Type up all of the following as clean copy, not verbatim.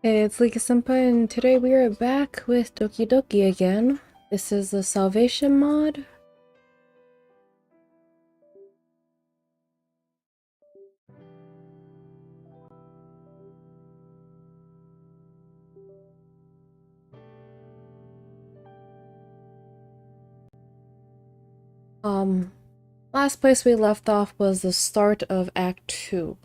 Hey, it's Lika Senpai, and today we are back with Doki Doki again. This is the Salvation mod. Last place we left off was the start of Act 2.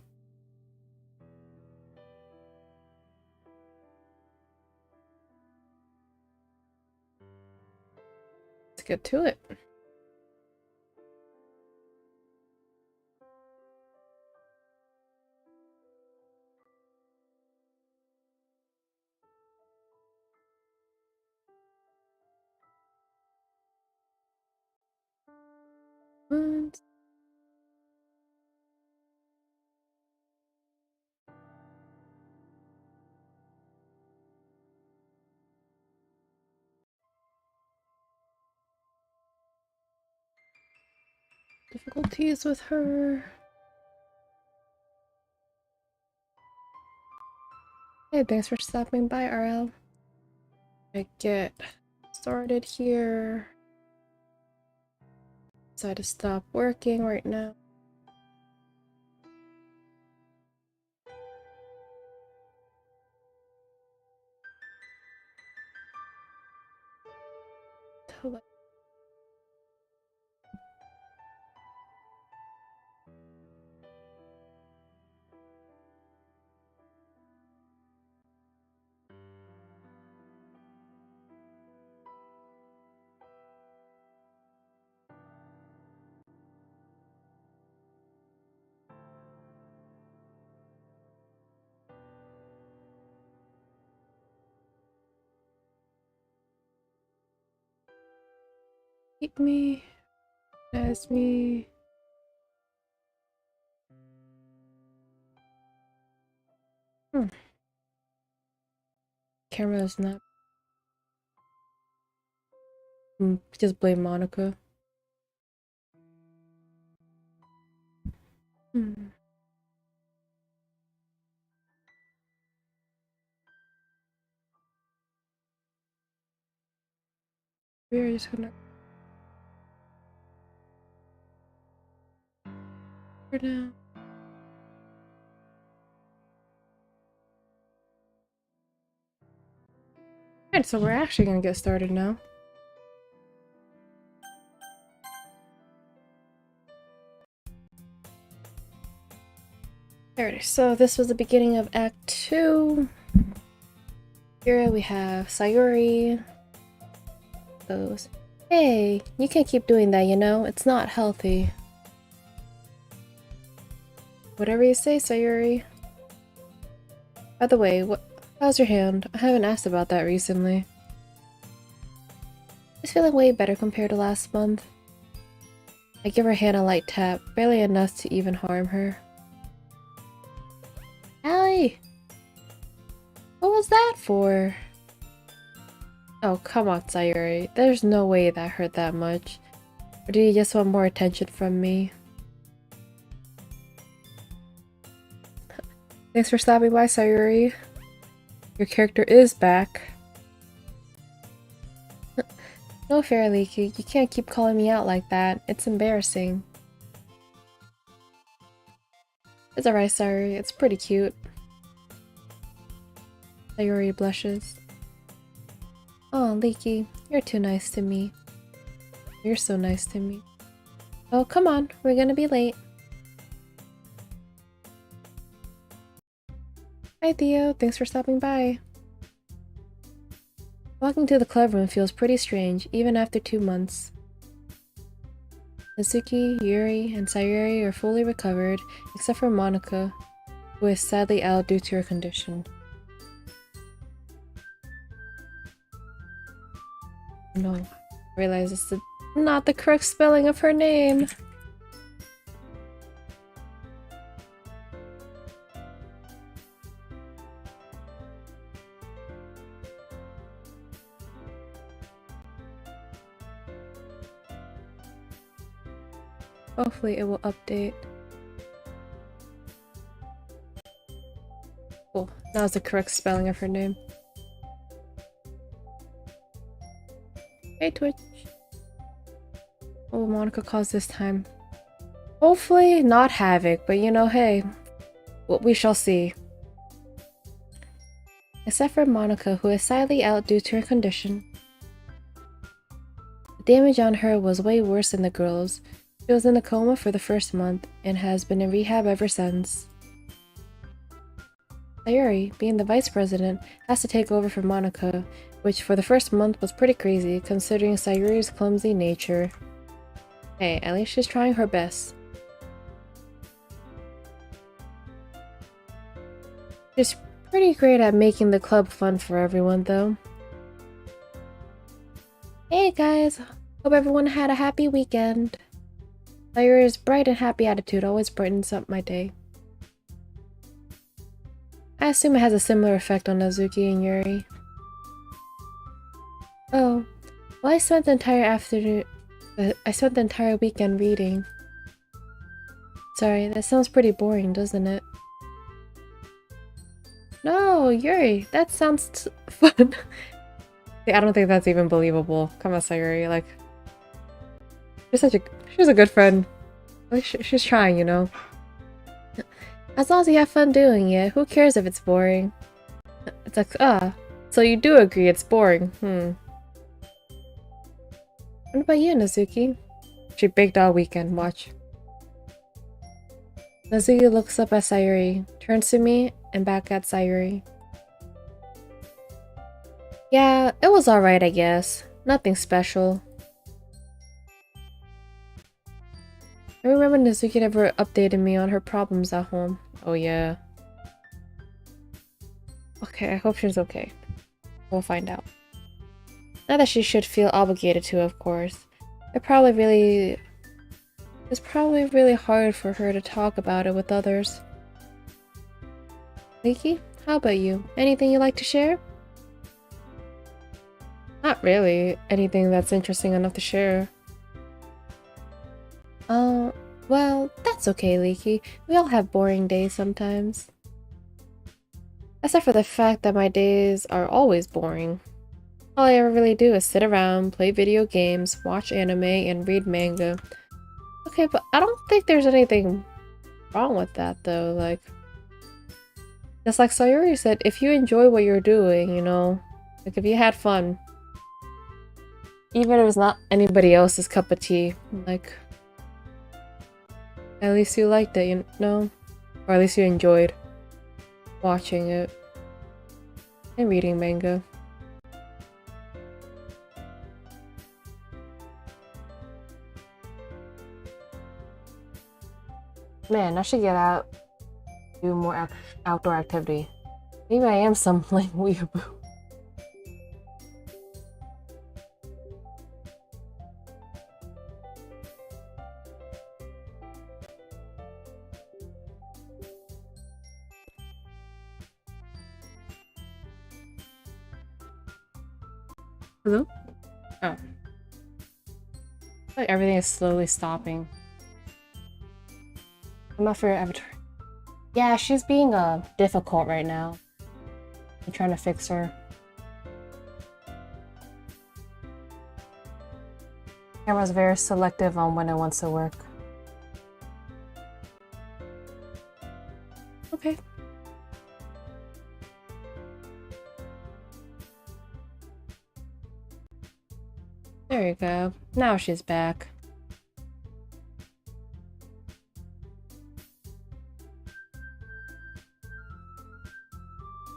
Let's get to it. And difficulties with her. Hey, thanks for stopping by, RL. I get started here. Decide to stop working right now. Keep me as me. Camera is not. Just blame Monika. We're just gonna for now. Alright, so we're actually gonna get started now. Alright, so this was the beginning of Act 2. Here we have Sayuri. Goes, hey, you can't keep doing that, you know? It's not healthy. Whatever you say, Sayuri. By the way, how's your hand? I haven't asked about that recently. It's feeling way better compared to last month. I give her hand a light tap, barely enough to even harm her. Allie! What was that for? Oh, come on, Sayuri. There's no way that hurt that much. Or do you just want more attention from me? Thanks for stopping by, Sayuri. Your character is back. No fair, Leaky. You can't keep calling me out like that. It's embarrassing. It's alright, Sayuri. It's pretty cute. Sayuri blushes. Oh, Leaky, you're too nice to me. You're so nice to me. Oh, come on. We're gonna be late. Hi, Theo. Thanks for stopping by. Walking to the club room feels pretty strange, even after 2 months. Natsuki, Yuri, and Sayuri are fully recovered, except for Monika, who is sadly out due to her condition. No, I realize it's not the correct spelling of her name. Hopefully it will update. Cool. That was the correct spelling of her name. Hey, Twitch. What will Monika cause this time? Hopefully not havoc, but you know, hey, what we shall see. Except for Monika, who is sadly out due to her condition. The damage on her was way worse than the girls. She was in a coma for the first month and has been in rehab ever since. Sayuri, being the vice president, has to take over for Monika, which for the first month was pretty crazy considering Sayuri's clumsy nature. Hey, at least she's trying her best. She's pretty great at making the club fun for everyone, though. Hey guys, hope everyone had a happy weekend. Sayuri's bright and happy attitude always brightens up my day. I assume it has a similar effect on Nazuki and Yuri. Oh, well, I spent the entire weekend reading. Sorry, that sounds pretty boring, doesn't it? No, Yuri, that sounds fun. I don't think that's even believable. Come on, Sayuri, like, she's a good friend. Like, she's trying, you know. As long as you have fun doing it, who cares if it's boring? It's like, so you do agree it's boring, What about you, Nazuki? She baked all weekend, watch. Nazuki looks up at Sayuri, turns to me, and back at Sayuri. Yeah, it was alright, I guess. Nothing special. I remember Nazuki never updated me on her problems at home. Oh yeah. Okay, I hope she's okay. We'll find out. Not that she should feel obligated to, of course. It's probably really hard for her to talk about it with others. Miki, how about you? Anything you'd like to share? Not really. Anything that's interesting enough to share. Well, that's okay, Leaky. We all have boring days sometimes. Except for the fact that my days are always boring. All I ever really do is sit around, play video games, watch anime, and read manga. Okay, but I don't think there's anything wrong with that, though. Like, just like Sayuri said, if you enjoy what you're doing, you know, like if you had fun, even if it's not anybody else's cup of tea, like, at least you liked it, you know? Or at least you enjoyed watching it and reading manga. Man, I should get out, do more outdoor activity. Maybe I am some like weeaboo. Hello? Oh. Like everything is slowly stopping. I'm not for Avatar. Yeah, she's being difficult right now. I'm trying to fix her. Camera's very selective on when it wants to work. Okay. There you go. Now she's back.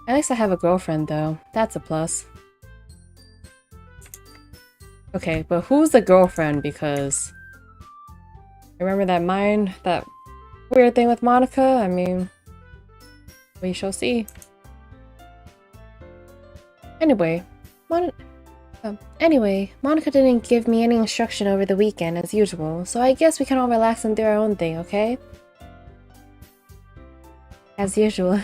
At least I have a girlfriend, though. That's a plus. Okay, but who's the girlfriend? Because remember that weird thing with Monika? I mean, we shall see. Anyway, Monika didn't give me any instruction over the weekend as usual, so I guess we can all relax and do our own thing, okay? As usual.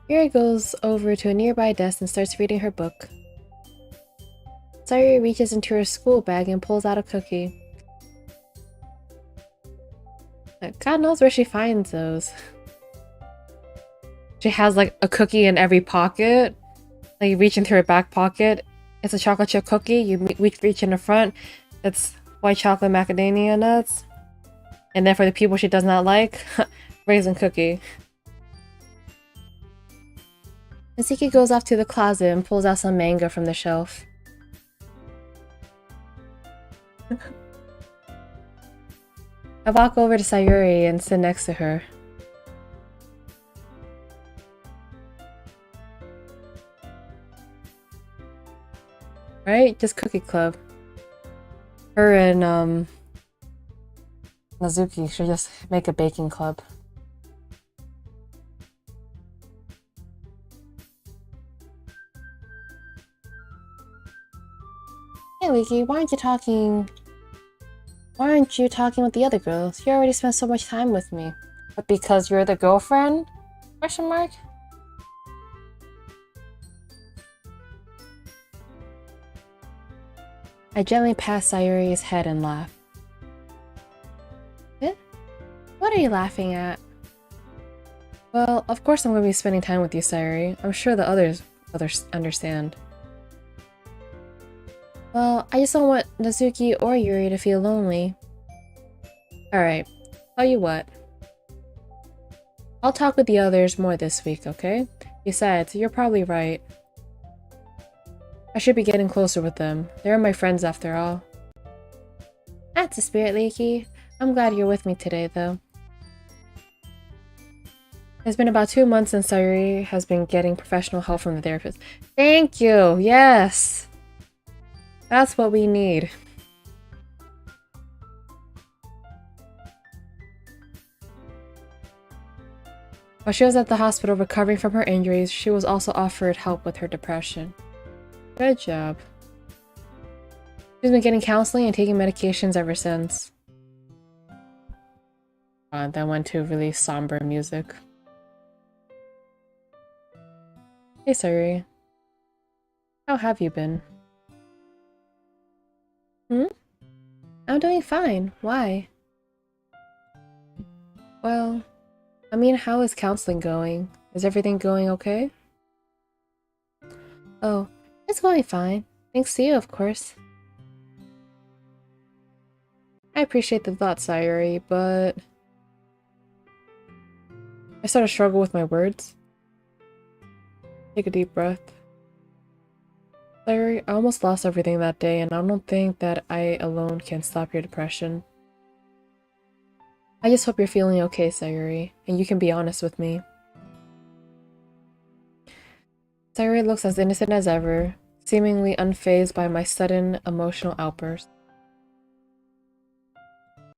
Yuri goes over to a nearby desk and starts reading her book. Sayuri reaches into her school bag and pulls out a cookie. God knows where she finds those. She has like a cookie in every pocket. Like you reach into her back pocket, it's a chocolate chip cookie. You reach in the front, it's white chocolate macadamia nuts. And then for the people she does not like, raisin cookie. Natsuki goes off to the closet and pulls out some manga from the shelf. I walk over to Sayuri and sit next to her. Right? Just Cookie Club. Her and, Nazuki should just make a baking club. Hey, Wiki, why aren't you talking with the other girls? You already spent so much time with me. But because you're the girlfriend? Question mark? I gently pat Sayuri's head and laugh. Eh? What are you laughing at? Well, of course I'm going to be spending time with you, Sayuri. I'm sure the others understand. Well, I just don't want Natsuki or Yuri to feel lonely. Alright, tell you what. I'll talk with the others more this week, okay? Besides, you're probably right. I should be getting closer with them. They're my friends after all. That's the spirit, Leaky. I'm glad you're with me today, though. It's been about 2 months since Sayuri has been getting professional help from the therapist. Thank you! Yes! That's what we need. While she was at the hospital recovering from her injuries, she was also offered help with her depression. Good job. She's been getting counseling and taking medications ever since. That went to really somber music. Hey, Sayuri. How have you been? I'm doing fine. Why? Well, I mean, how is counseling going? Is everything going okay? Oh, it's going fine. Thanks to you, of course. I appreciate the thought, Sayuri, but... I sort of struggle with my words. Take a deep breath. Sayuri, I almost lost everything that day, and I don't think that I alone can stop your depression. I just hope you're feeling okay, Sayuri, and you can be honest with me. Sayuri looks as innocent as ever, seemingly unfazed by my sudden emotional outburst.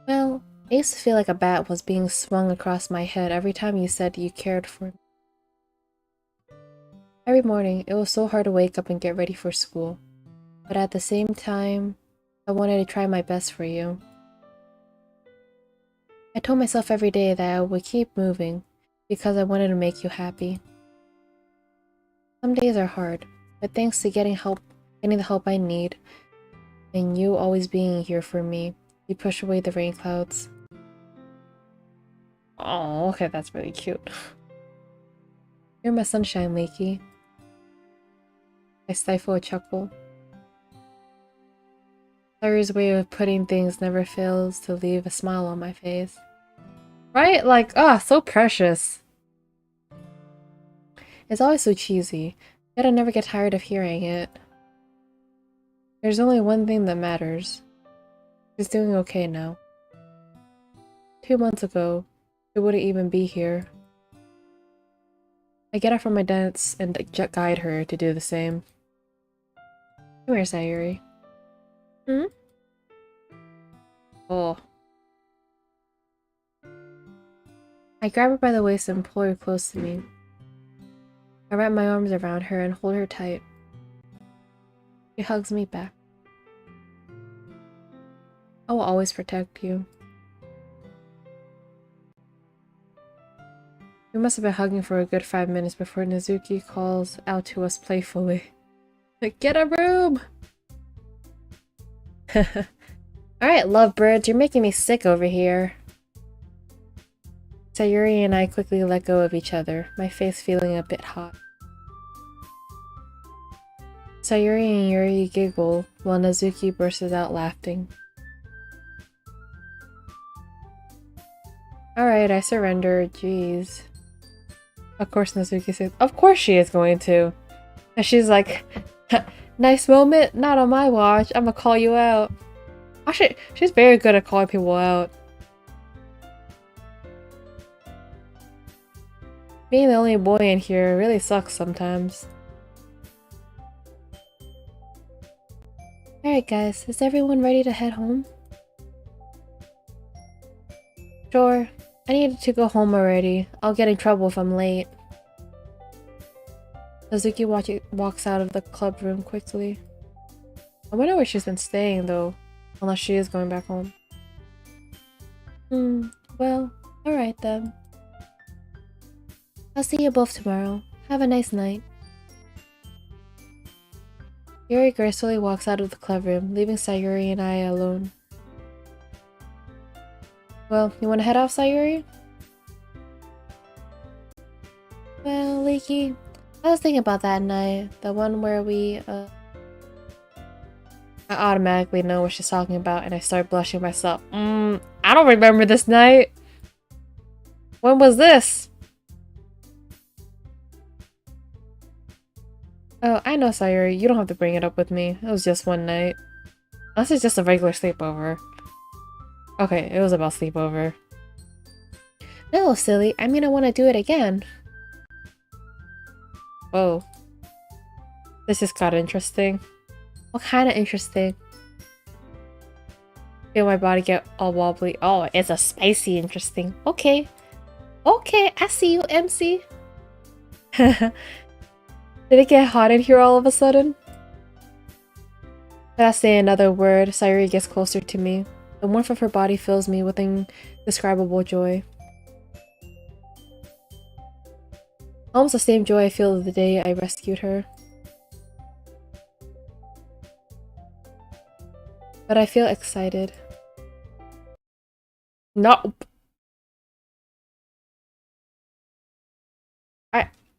Well, I used to feel like a bat was being swung across my head every time you said you cared for me. Every morning, it was so hard to wake up and get ready for school. But at the same time, I wanted to try my best for you. I told myself every day that I would keep moving because I wanted to make you happy. Some days are hard, but thanks to getting the help I need, and you always being here for me, you push away the rain clouds. Oh, okay, that's really cute. You're my sunshine, Leaky. I stifle a chuckle. Sayuri's way of putting things never fails to leave a smile on my face. Right? Like, so precious. It's always so cheesy, yet I never get tired of hearing it. There's only one thing that matters. She's doing okay now. 2 months ago, she wouldn't even be here. I get up from my desk and guide her to do the same. Come here, Sayuri. Oh. I grab her by the waist and pull her close to me. I wrap my arms around her and hold her tight. She hugs me back. I will always protect you. We must have been hugging for a good 5 minutes before Nazuki calls out to us playfully. Like, get a room! Alright, lovebirds, you're making me sick over here. Sayuri and I quickly let go of each other, my face feeling a bit hot. Sayuri and Yuri giggle while Nazuki bursts out laughing. Alright, I surrender. Jeez. Of course Nazuki says, of course she is going to. And she's like, nice moment? Not on my watch. I'm gonna call you out. Actually, she's very good at calling people out. Being the only boy in here really sucks sometimes. Alright guys, is everyone ready to head home? Sure. I need to go home already. I'll get in trouble if I'm late. Nazuki walks out of the club room quickly. I wonder where she's been staying though, unless she is going back home. Well, alright then. I'll see you both tomorrow. Have a nice night. Yuri gracefully walks out of the club room, leaving Sayuri and I alone. Well, you want to head off, Sayuri? Well, Leaky, I was thinking about that night. The one where we, I automatically know what she's talking about and I start blushing myself. I don't remember this night. When was this? Oh, I know, Sayuri. You don't have to bring it up with me. It was just one night. Unless it's just a regular sleepover. Okay, it was about sleepover. No, silly. I mean, I want to do it again. Whoa. This just got interesting. What kind of interesting? Feel my body get all wobbly. Oh, it's a spicy interesting. Okay. Okay, I see you, MC. Did it get hot in here all of a sudden? Without saying another word, Sayuri gets closer to me. The warmth of her body fills me with indescribable joy. Almost the same joy I feel the day I rescued her. But I feel excited. Nope.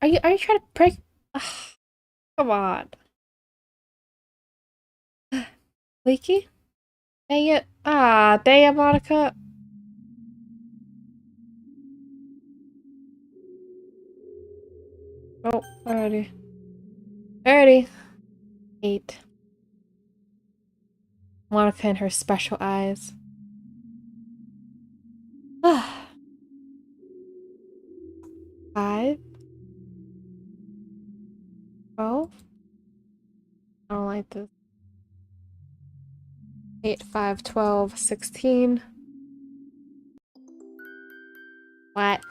Are you trying to prank? Ugh, come on. Leaky? Dang it. Ah, dang it, Monika. Oh, already. 8. Monika and her special eyes. 5. Oh. I don't like this. 8, 5, 12, 16. What?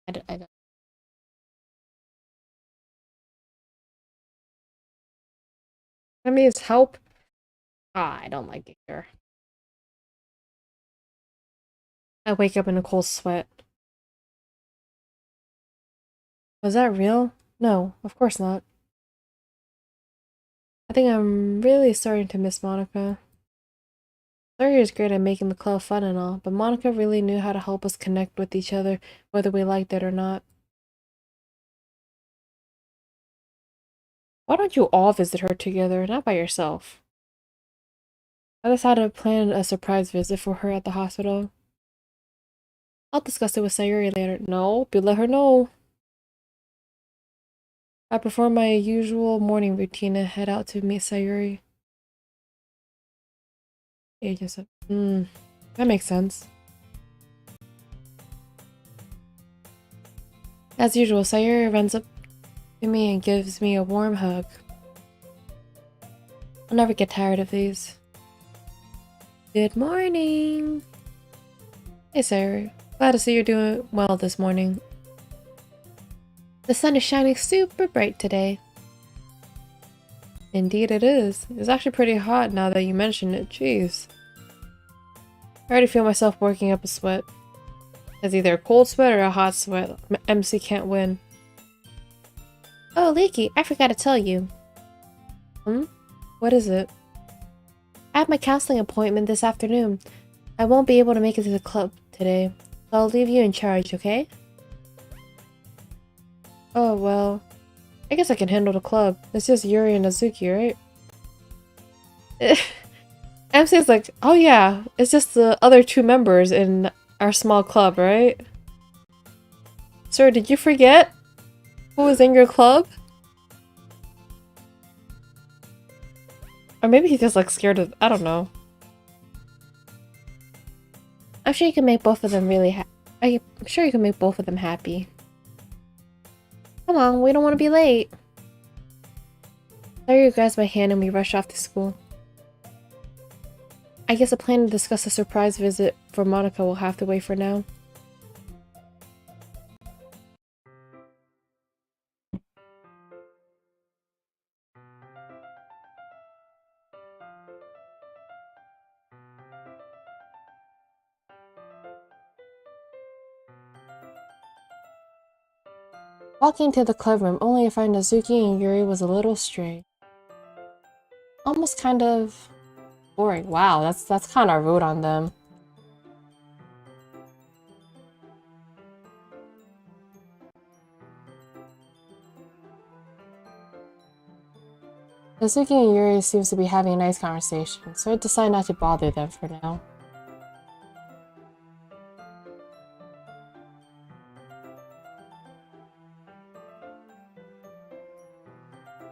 I don't. That means help. Ah, I don't like it here. I wake up in a cold sweat. Was that real? No, of course not. I think I'm really starting to miss Monika. Larry is great at making the club fun and all, but Monika really knew how to help us connect with each other, whether we liked it or not. Why don't you all visit her together, not by yourself? I decided to plan a surprise visit for her at the hospital. I'll discuss it with Sayuri later. No, but let her know. I perform my usual morning routine and head out to meet Sayuri. That makes sense. As usual, Sayuri runs up to me and gives me a warm hug. I'll never get tired of these. Good morning! Hey Sayuri, glad to see you're doing well this morning. The sun is shining super bright today. Indeed it is. It's actually pretty hot now that you mention it, jeez. I already feel myself working up a sweat. It's either a cold sweat or a hot sweat. MC can't win. Oh, Leaky, I forgot to tell you. What is it? I have my counseling appointment this afternoon. I won't be able to make it to the club today, so I'll leave you in charge, okay? Oh, well, I guess I can handle the club. It's just Yuri and Azuki, right? MC's like, oh yeah, it's just the other two members in our small club, right? Sir, did you forget who was in your club? Or maybe he's just like scared of, I don't know. I'm sure you can make both of them I'm sure you can make both of them happy. Come on, we don't want to be late. Larry grabs my hand and we rush off to school. I guess the plan to discuss a surprise visit for Monika will have to wait for now. Walking to the club room only to find Azuki and Yuri was a little strange. Almost kind of boring. Wow, that's kind of rude on them. Azuki and Yuri seems to be having a nice conversation, so I decide not to bother them for now.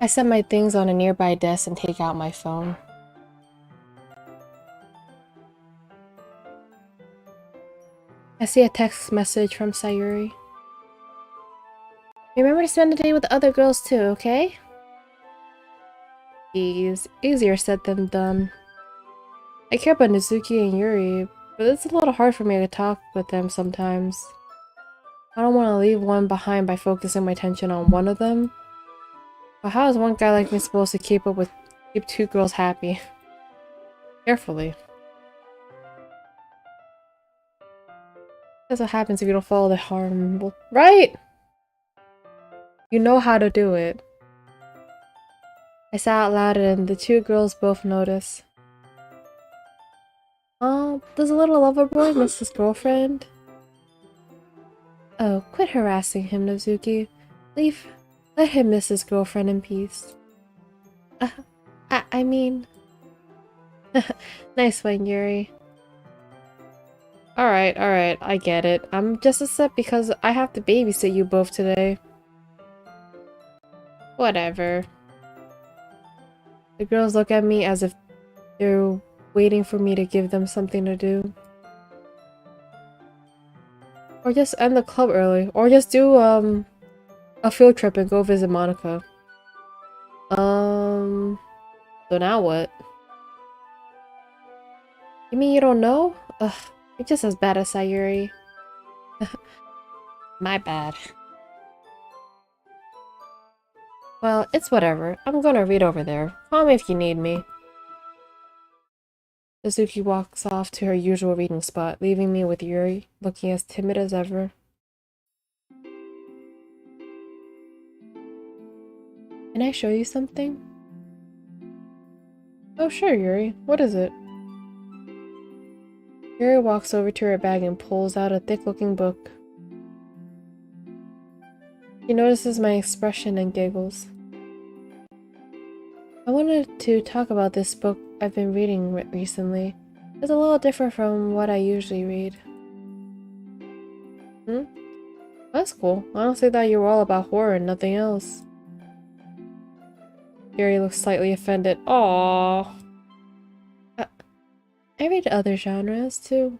I set my things on a nearby desk and take out my phone. I see a text message from Sayuri. Remember to spend the day with the other girls too, okay? Easier said than done. I care about Nizuki and Yuri, but it's a little hard for me to talk with them sometimes. I don't want to leave one behind by focusing my attention on one of them. But how is one guy like me supposed to keep two girls happy? Carefully. That's what happens if you don't follow the harm, right? You know how to do it. I said out loud and the two girls both notice. Oh, does a little lover boy miss his girlfriend? Oh, quit harassing him, Nozuki. Let him miss his girlfriend in peace. I mean... Nice one, Yuri. Alright, I get it. I'm just upset because I have to babysit you both today. Whatever. The girls look at me as if they're waiting for me to give them something to do. Or just end the club early. Or just do, a field trip and go visit Monika. So now what? You mean you don't know? Ugh, you're just as bad as Sayuri. My bad. Well, it's whatever. I'm gonna read over there. Call me if you need me. Suzuki walks off to her usual reading spot, leaving me with Yuri, looking as timid as ever. Can I show you something? Oh sure, Yuri. What is it? Yuri walks over to her bag and pulls out a thick-looking book. She notices my expression and giggles. I wanted to talk about this book I've been reading recently. It's a little different from what I usually read. That's cool. Honestly, thought you were all about horror and nothing else. Yuri looks slightly offended. Aww. I read other genres too.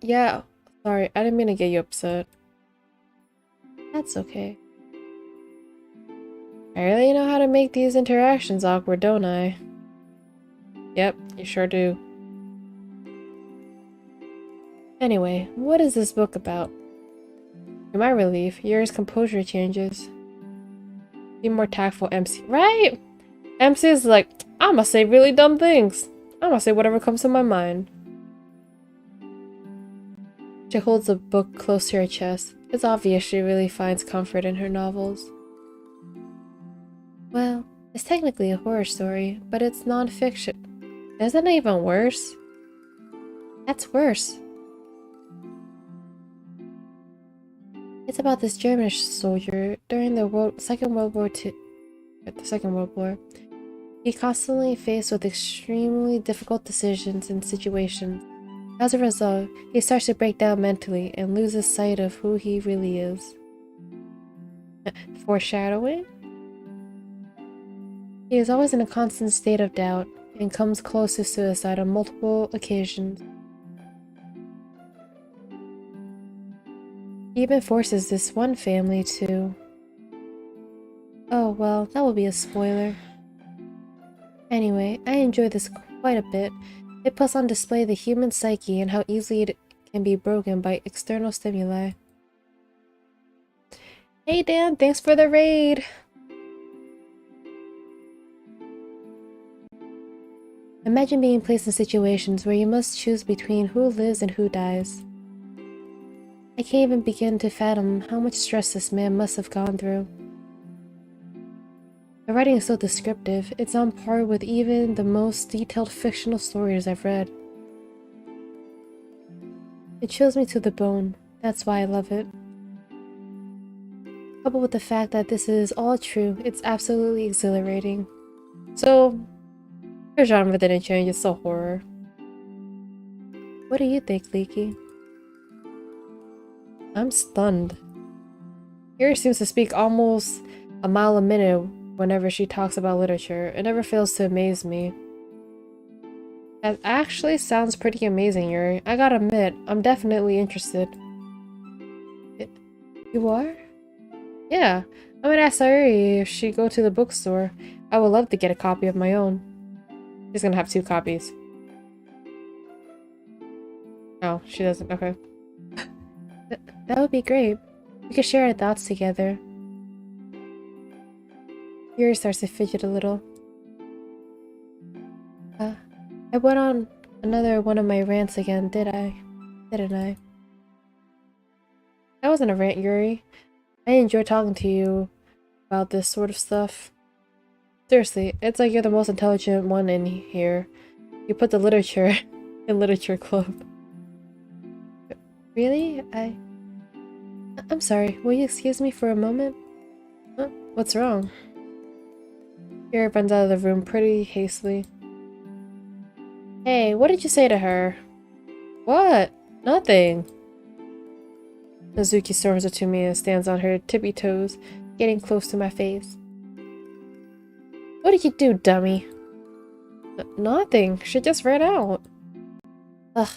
Yeah. Sorry, I didn't mean to get you upset. That's okay. I really know how to make these interactions awkward, don't I? Yep, you sure do. Anyway, what is this book about? To my relief, Yuri's composure changes. Be more tactful, MC. Right? MC is like, I'ma say really dumb things. I'ma say whatever comes to my mind. She holds the book close to her chest. It's obvious she really finds comfort in her novels. Well, It's technically a horror story, but it's non-fiction. Isn't it even worse? That's worse. It's about this German soldier during the Second World War. He constantly faced with extremely difficult decisions and situations. As a result, he starts to break down mentally and loses sight of who he really is. Foreshadowing? He is always in a constant state of doubt and comes close to suicide on multiple occasions. He even forces this one family to... Oh, well, that will be a spoiler. Anyway, I enjoy this quite a bit. It puts on display the human psyche and how easily it can be broken by external stimuli. Hey Dan, thanks for the raid! Imagine being placed in situations where you must choose between who lives and who dies. I can't even begin to fathom how much stress this man must have gone through. The writing is so descriptive, it's on par with even the most detailed fictional stories I've read. It chills me to the bone, that's why I love it. Coupled with the fact that this is all true, it's absolutely exhilarating. So, your genre didn't change, it's still horror. What do you think, Leaky? I'm stunned. Yuri seems to speak almost a mile a minute whenever she talks about literature. It never fails to amaze me. That actually sounds pretty amazing, Yuri. I gotta admit, I'm definitely interested. You are? Yeah. I might ask Sayuri if she'd go to the bookstore. I would love to get a copy of my own. She's gonna have 2 copies. Oh, she doesn't. Okay. That would be great. We could share our thoughts together. Yuri starts to fidget a little. I went on another one of my rants again, didn't I? That wasn't a rant, Yuri. I enjoy talking to you about this sort of stuff. Seriously, it's like you're the most intelligent one in here. You put the literature in literature club. Really? I'm sorry, will you excuse me for a moment? Huh? What's wrong? Yuri runs out of the room pretty hastily. Hey, what did you say to her? What? Nothing. Nazuki storms up to me and stands on her tippy toes, getting close to my face. What did you do, dummy? Nothing. She just ran out. Ugh.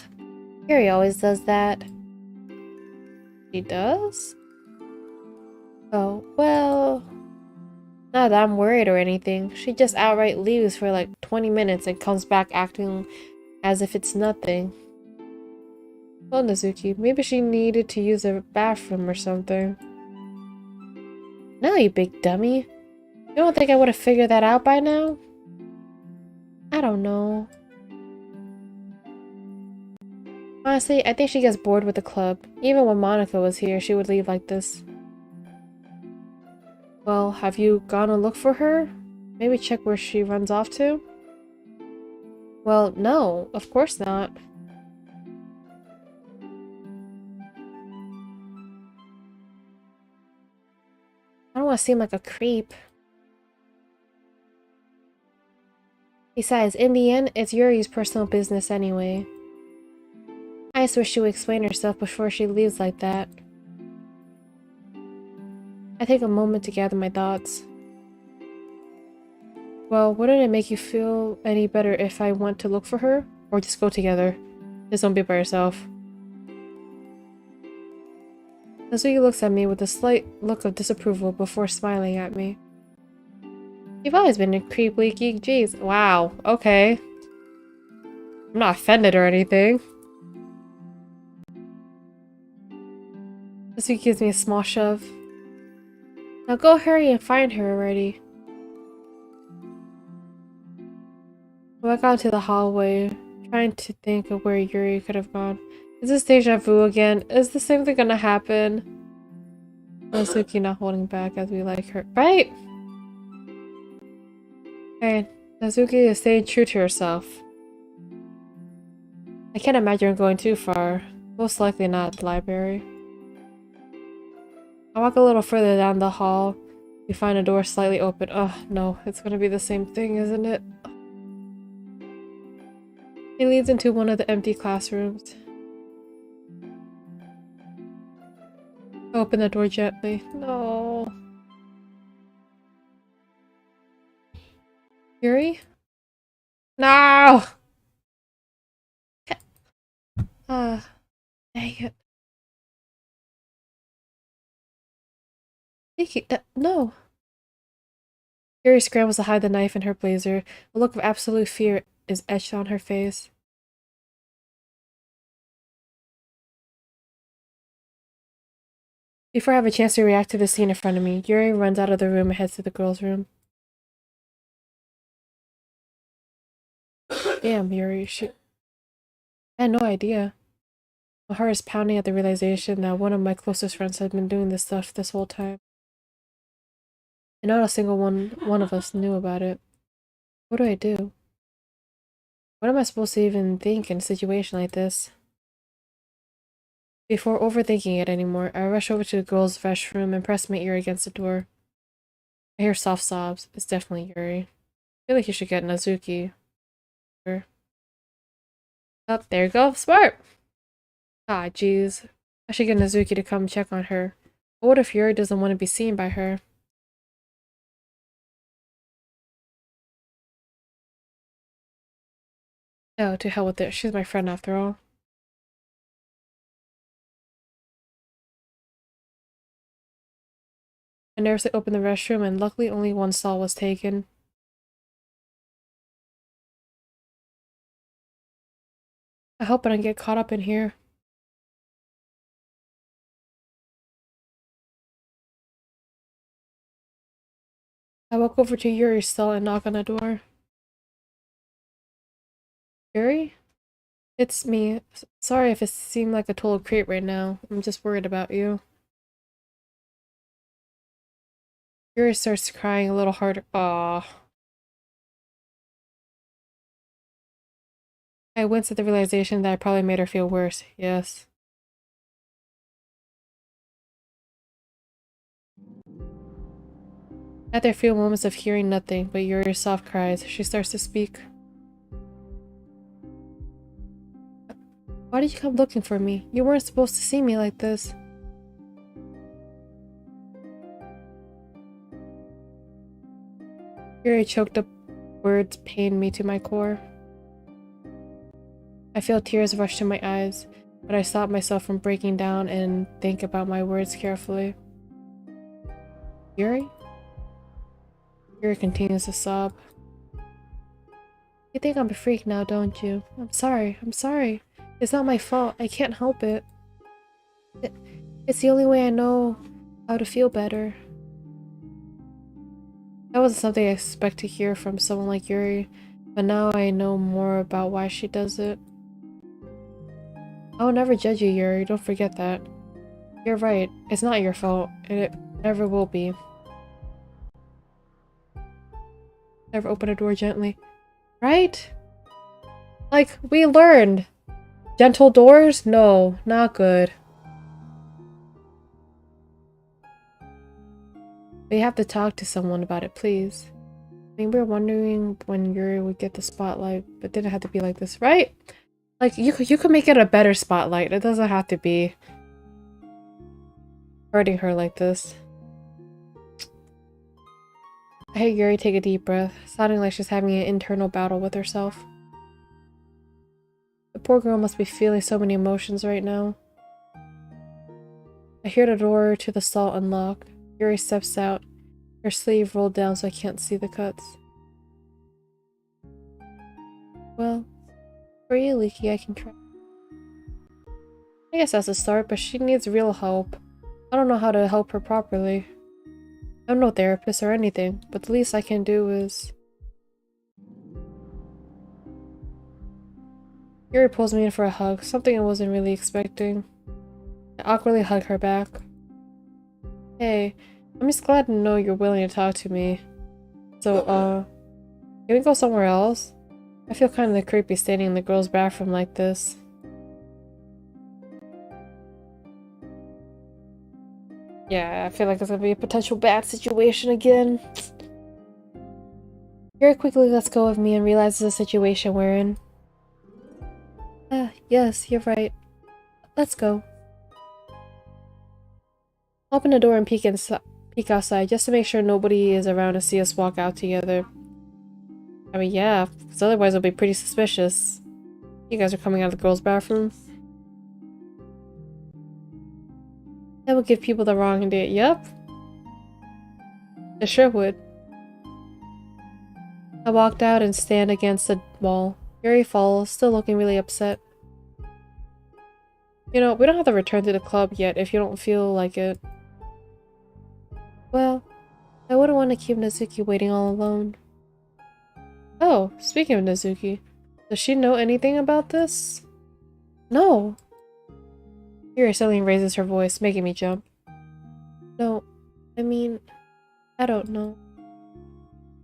Yuri always does that. She does? Oh, well... Not that I'm worried or anything. She just outright leaves for like 20 minutes and comes back acting as if it's nothing. Well, Nazuki, maybe she needed to use a bathroom or something. No, you big dummy. You don't think I would have figured that out by now? I don't know. Honestly, I think she gets bored with the club. Even when Monika was here, she would leave like this. Well, have you gone to look for her? Maybe check where she runs off to? Well, no, of course not. I don't want to seem like a creep. Besides, in the end, it's Yuri's personal business anyway. I just wish she would explain herself before she leaves like that. I take a moment to gather my thoughts. Well, wouldn't it make you feel any better if I went to look for her? Or just go together? Just don't be by yourself. Kazuki looks at me with a slight look of disapproval before smiling at me. You've always been a creep, Leaky. Jeez. Wow. Okay. I'm not offended or anything. Kazuki gives me a small shove. Now go hurry and find her already. I walk out into the hallway, trying to think of where Yuri could have gone. Is this deja vu again? Is the same thing gonna happen? Nazuki not holding back as we like her. Right? Hey, Nazuki is staying true to herself. I can't imagine her going too far. Most likely not at the library. I walk a little further down the hall. We find a door slightly open. Oh, no, it's gonna be the same thing, isn't it? He leads into one of the empty classrooms. I open the door gently. No. Yuri? No! Ah, dang it. Nikki, no. Yuri scrambles to hide the knife in her blazer. A look of absolute fear is etched on her face. Before I have a chance to react to the scene in front of me, Yuri runs out of the room and heads to the girls' room. Damn, Yuri, I had no idea. My heart is pounding at the realization that one of my closest friends had been doing this stuff this whole time. And not a single one of us knew about it. What do I do? What am I supposed to even think in a situation like this? Before overthinking it anymore, I rush over to the girls' restroom and press my ear against the door. I hear soft sobs. It's definitely Yuri. I feel like you should get Nazuki. Oh, there you go. Smart! Ah, jeez. I should get Nazuki to come check on her. But what if Yuri doesn't want to be seen by her? Oh, to hell with it. She's my friend after all. I nervously opened the restroom and luckily only one stall was taken. I hope I don't get caught up in here. I walk over to Yuri's stall and knock on the door. Yuri? It's me. Sorry if it seemed like a total creep right now. I'm just worried about you. Yuri starts crying a little harder. Aww. I wince at the realization that I probably made her feel worse. Yes. After a few moments of hearing nothing but Yuri's soft cries, she starts to speak. Why did you come looking for me? You weren't supposed to see me like this. Yuri choked up words pained me to my core. I feel tears rush to my eyes, but I stop myself from breaking down and think about my words carefully. Yuri? Yuri continues to sob. You think I'm a freak now, don't you? I'm sorry. It's not my fault. I can't help it. It's the only way I know how to feel better. That wasn't something I expect to hear from someone like Yuri, but now I know more about why she does it. I'll never judge you, Yuri. Don't forget that. You're right. It's not your fault, and it never will be. Never open a door gently. Right? Like, we learned. Gentle doors? No, not good. We have to talk to someone about it, please. I mean, we were wondering when Yuri would get the spotlight, but it didn't have to be like this, right? Like, you could make it a better spotlight. It doesn't have to be hurting her like this. I hear Yuri take a deep breath, sounding like she's having an internal battle with herself. The poor girl must be feeling so many emotions right now. I hear the door to the stall unlock. Yuri steps out, her sleeve rolled down so I can't see the cuts. Well, for you, Leaky, I can try. I guess that's a start, but she needs real help. I don't know how to help her properly. I'm no therapist or anything, but the least I can do is... Yuri pulls me in for a hug, something I wasn't really expecting. I awkwardly hug her back. Hey, I'm just glad to know you're willing to talk to me. So, Can we go somewhere else? I feel kind of creepy standing in the girls' bathroom like this. Yeah, I feel like it's gonna be a potential bad situation again. Very quickly lets go of me and realizes the situation we're in. Ah, yes, you're right. Let's go. Open the door and peek outside just to make sure nobody is around to see us walk out together. I mean, yeah, because otherwise it'll be pretty suspicious. You guys are coming out of the girls' bathroom. That would give people the wrong idea. Yep. It sure would. I walked out and stand against the wall. Yuri follows, still looking really upset. You know, we don't have to return to the club yet if you don't feel like it. Well, I wouldn't want to keep Nezuki waiting all alone. Oh, speaking of Nezuki, does she know anything about this? No. Yuri suddenly raises her voice, making me jump. No, I mean, I don't know.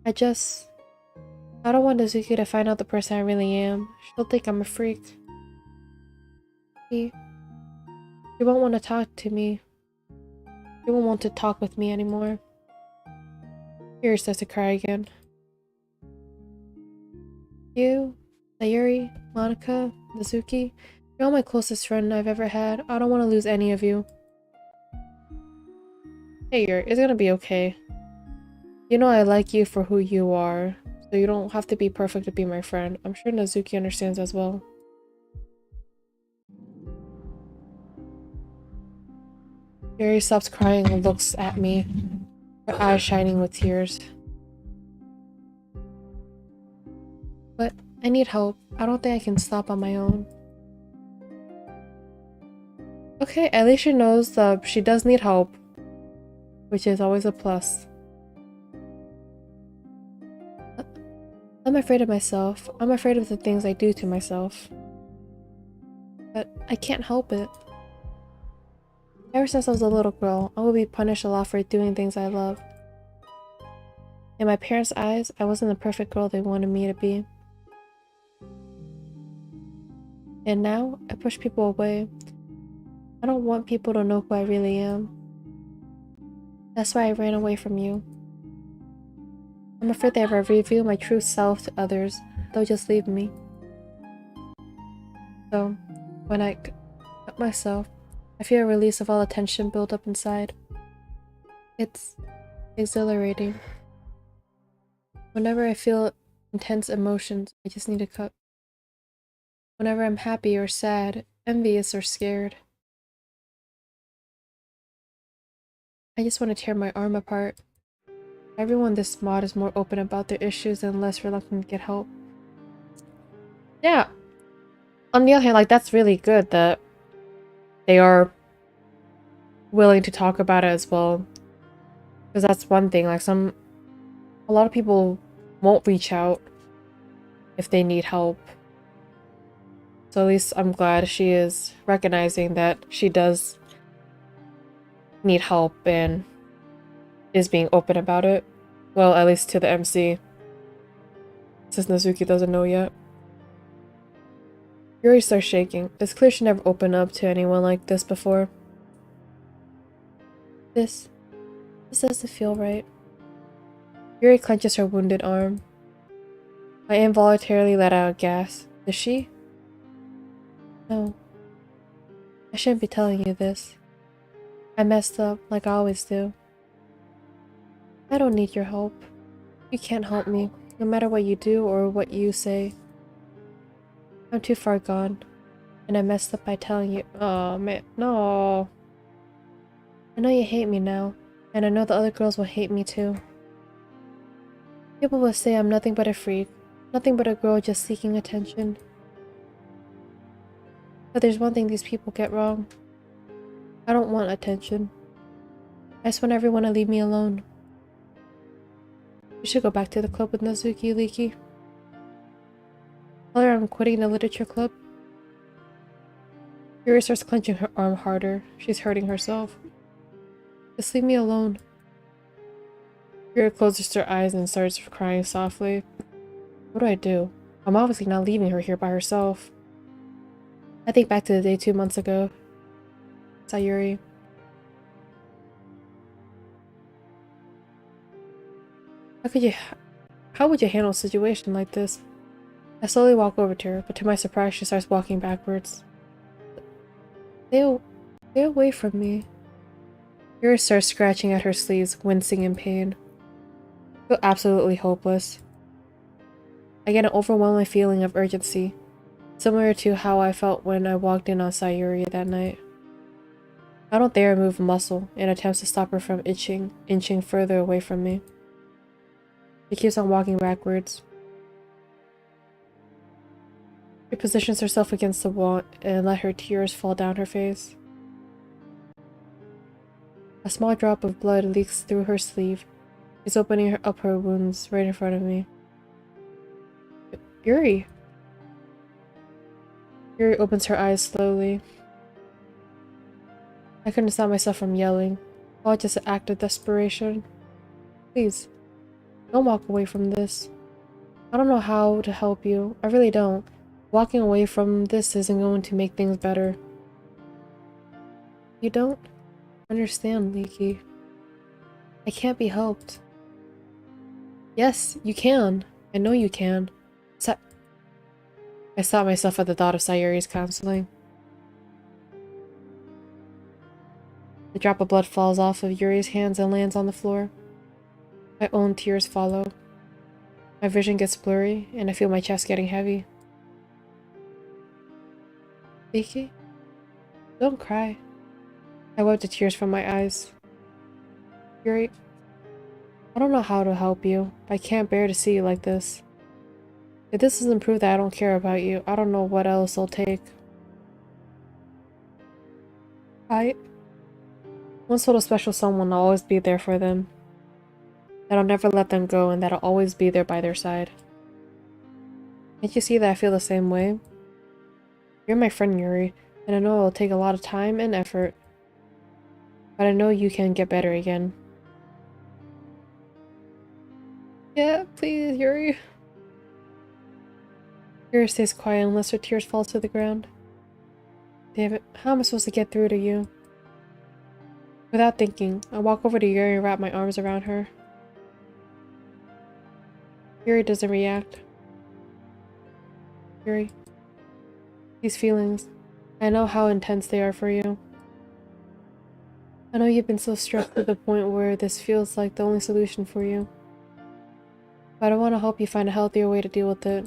I don't want Nezuki to find out the person I really am. She'll think I'm a freak. She won't want to talk to me. She won't want to talk with me anymore. Yuri starts to cry again. You, Sayuri, Monika, Nezuki, you're all my closest friend I've ever had. I don't want to lose any of you. Hey Yuri, it's gonna be okay. You know I like you for who you are, so you don't have to be perfect to be my friend. I'm sure Nezuki understands as well. Yuri stops crying and looks at me, her eyes shining with tears. But I need help. I don't think I can stop on my own. Okay, at least she knows that she does need help, which is always a plus. I'm afraid of myself. I'm afraid of the things I do to myself. But I can't help it. Ever since I was a little girl, I would be punished a lot for doing things I love. In my parents' eyes, I wasn't the perfect girl they wanted me to be. And now, I push people away. I don't want people to know who I really am. That's why I ran away from you. I'm afraid that if I reveal my true self to others, they'll just leave me. So, when I cut myself, I feel a release of all the tension built up inside. It's exhilarating. Whenever I feel intense emotions, I just need to cut. Whenever I'm happy or sad, envious or scared, I just want to tear my arm apart. Everyone in this mod is more open about their issues and less reluctant to get help. Yeah. On the other hand, like, that's really good that they are willing to talk about it as well. Because that's one thing, like, a lot of people won't reach out if they need help. So at least I'm glad she is recognizing that she does need help and is being open about it. Well, at least to the MC. Since Nezuki doesn't know yet. Yuri starts shaking. It's clear she never opened up to anyone like this before. This doesn't feel right. Yuri clenches her wounded arm. I involuntarily let out a gasp. Does she? No. I shouldn't be telling you this. I messed up, like I always do. I don't need your help. You can't help me, no matter what you do or what you say. I'm too far gone, and I messed up by telling you. Oh man, no. I know you hate me now, and I know the other girls will hate me too. People will say I'm nothing but a freak, nothing but a girl just seeking attention. But there's one thing these people get wrong. I don't want attention. I just want everyone to leave me alone. We should go back to the club with Nezuki, Leaky. Tell her I'm quitting the literature club. Yuri starts clenching her arm harder. She's hurting herself. Just leave me alone. Yuri closes her eyes and starts crying softly. What do I do? I'm obviously not leaving her here by herself. I think back to the day 2 months ago. Sayuri. How could you... How would you handle a situation like this? I slowly walk over to her, but to my surprise she starts walking backwards. Stay away from me. Yuri starts scratching at her sleeves, wincing in pain. I feel absolutely hopeless. I get an overwhelming feeling of urgency, similar to how I felt when I walked in on Sayuri that night. I don't dare move a muscle in attempts to stop her from inching further away from me. She keeps on walking backwards. She positions herself against the wall and let her tears fall down her face. A small drop of blood leaks through her sleeve. She's opening up her wounds right in front of me. Yuri! Yuri opens her eyes slowly. I couldn't stop myself from yelling, all just an act of desperation. Please, don't walk away from this. I don't know how to help you. I really don't. Walking away from this isn't going to make things better. You don't understand, Leaky. I can't be helped. Yes, you can. I know you can. I stopped myself at the thought of Sayuri's counseling. The drop of blood falls off of Yuri's hands and lands on the floor. My own tears follow. My vision gets blurry, and I feel my chest getting heavy. Leaky? Don't cry. I wipe the tears from my eyes. Yuri, I don't know how to help you, but I can't bear to see you like this. If this doesn't prove that I don't care about you, I don't know what else it'll take. I once told a special someone I'll always be there for them. That I'll never let them go and that I'll always be there by their side. Can't you see that I feel the same way? You're my friend, Yuri, and I know it'll take a lot of time and effort. But I know you can get better again. Yeah, please, Yuri. Yuri stays quiet unless her tears fall to the ground. Damn it, how am I supposed to get through to you? Without thinking, I walk over to Yuri and wrap my arms around her. Yuri doesn't react. Yuri, these feelings, I know how intense they are for you. I know you've been so struck to the point where this feels like the only solution for you. But I want to help you find a healthier way to deal with it.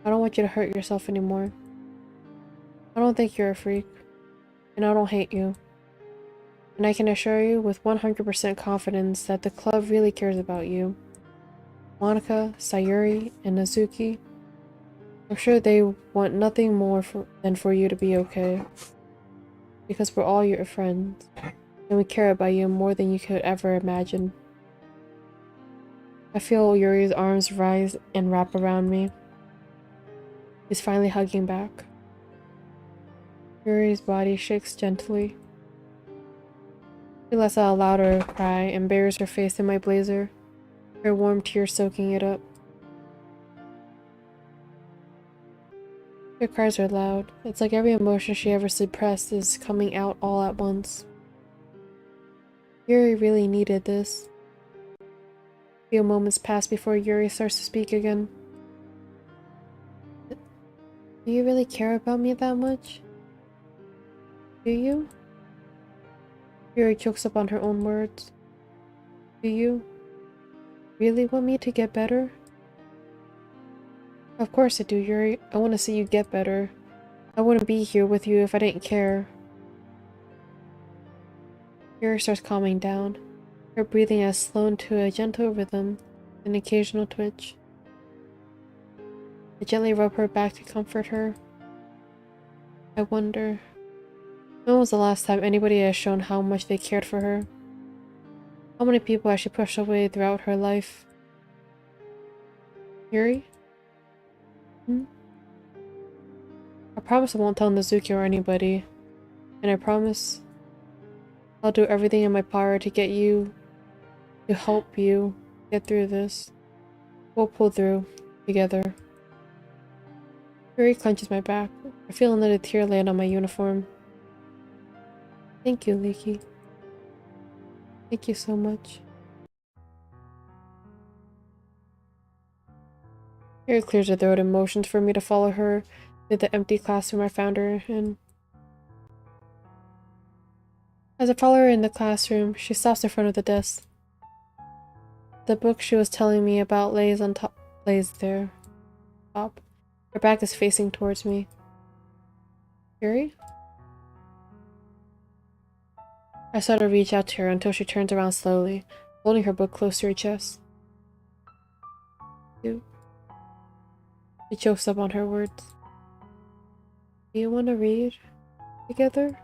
I don't want you to hurt yourself anymore. I don't think you're a freak, and I don't hate you. And I can assure you with 100% confidence that the club really cares about you. Monika, Sayuri, and Nazuki, I'm sure they want nothing more than for you to be okay. Because we're all your friends, and we care about you more than you could ever imagine. I feel Yuri's arms rise and wrap around me. He's finally hugging back. Yuri's body shakes gently. She lets out a louder cry and buries her face in my blazer, her warm tears soaking it up. Her cries are loud. It's like every emotion she ever suppressed is coming out all at once. Yuri really needed this. A few moments pass before Yuri starts to speak again. Do you really care about me that much? Do you? Yuri chokes up on her own words. Do you really want me to get better? Of course I do, Yuri. I want to see you get better. I wouldn't be here with you if I didn't care. Yuri starts calming down. Her breathing has slowed to a gentle rhythm, an occasional twitch. I gently rub her back to comfort her. I wonder, when was the last time anybody has shown how much they cared for her? How many people has she pushed away throughout her life? Yuri? I promise I won't tell Nazuki or anybody, and I promise I'll do everything in my power to help you get through this. We'll pull through. together. Yuri clenches my back. I feel another tear land on my uniform. Thank you, Leaky. Thank you so much. Yuri clears her throat and motions for me to follow her to the empty classroom I found her in. As I follow her in the classroom, she stops in front of the desk. The book she was telling me about lays there. Top. Her back is facing towards me. Yuri? I start to reach out to her until she turns around slowly, holding her book close to her chest. She chokes up on her words. Do you want to read together?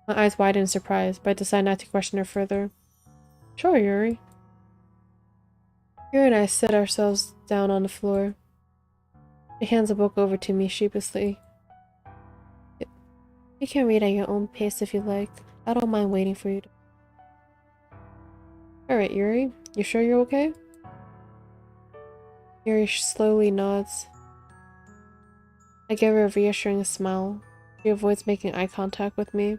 My eyes widen in surprise, but I decide not to question her further. Sure, Yuri. Yuri and I sit ourselves down on the floor. She hands the book over to me sheepishly. You can read at your own pace if you like. I don't mind waiting for you to. Alright, Yuri. You sure you're okay? Yuri slowly nods. I give her a reassuring smile. She avoids making eye contact with me.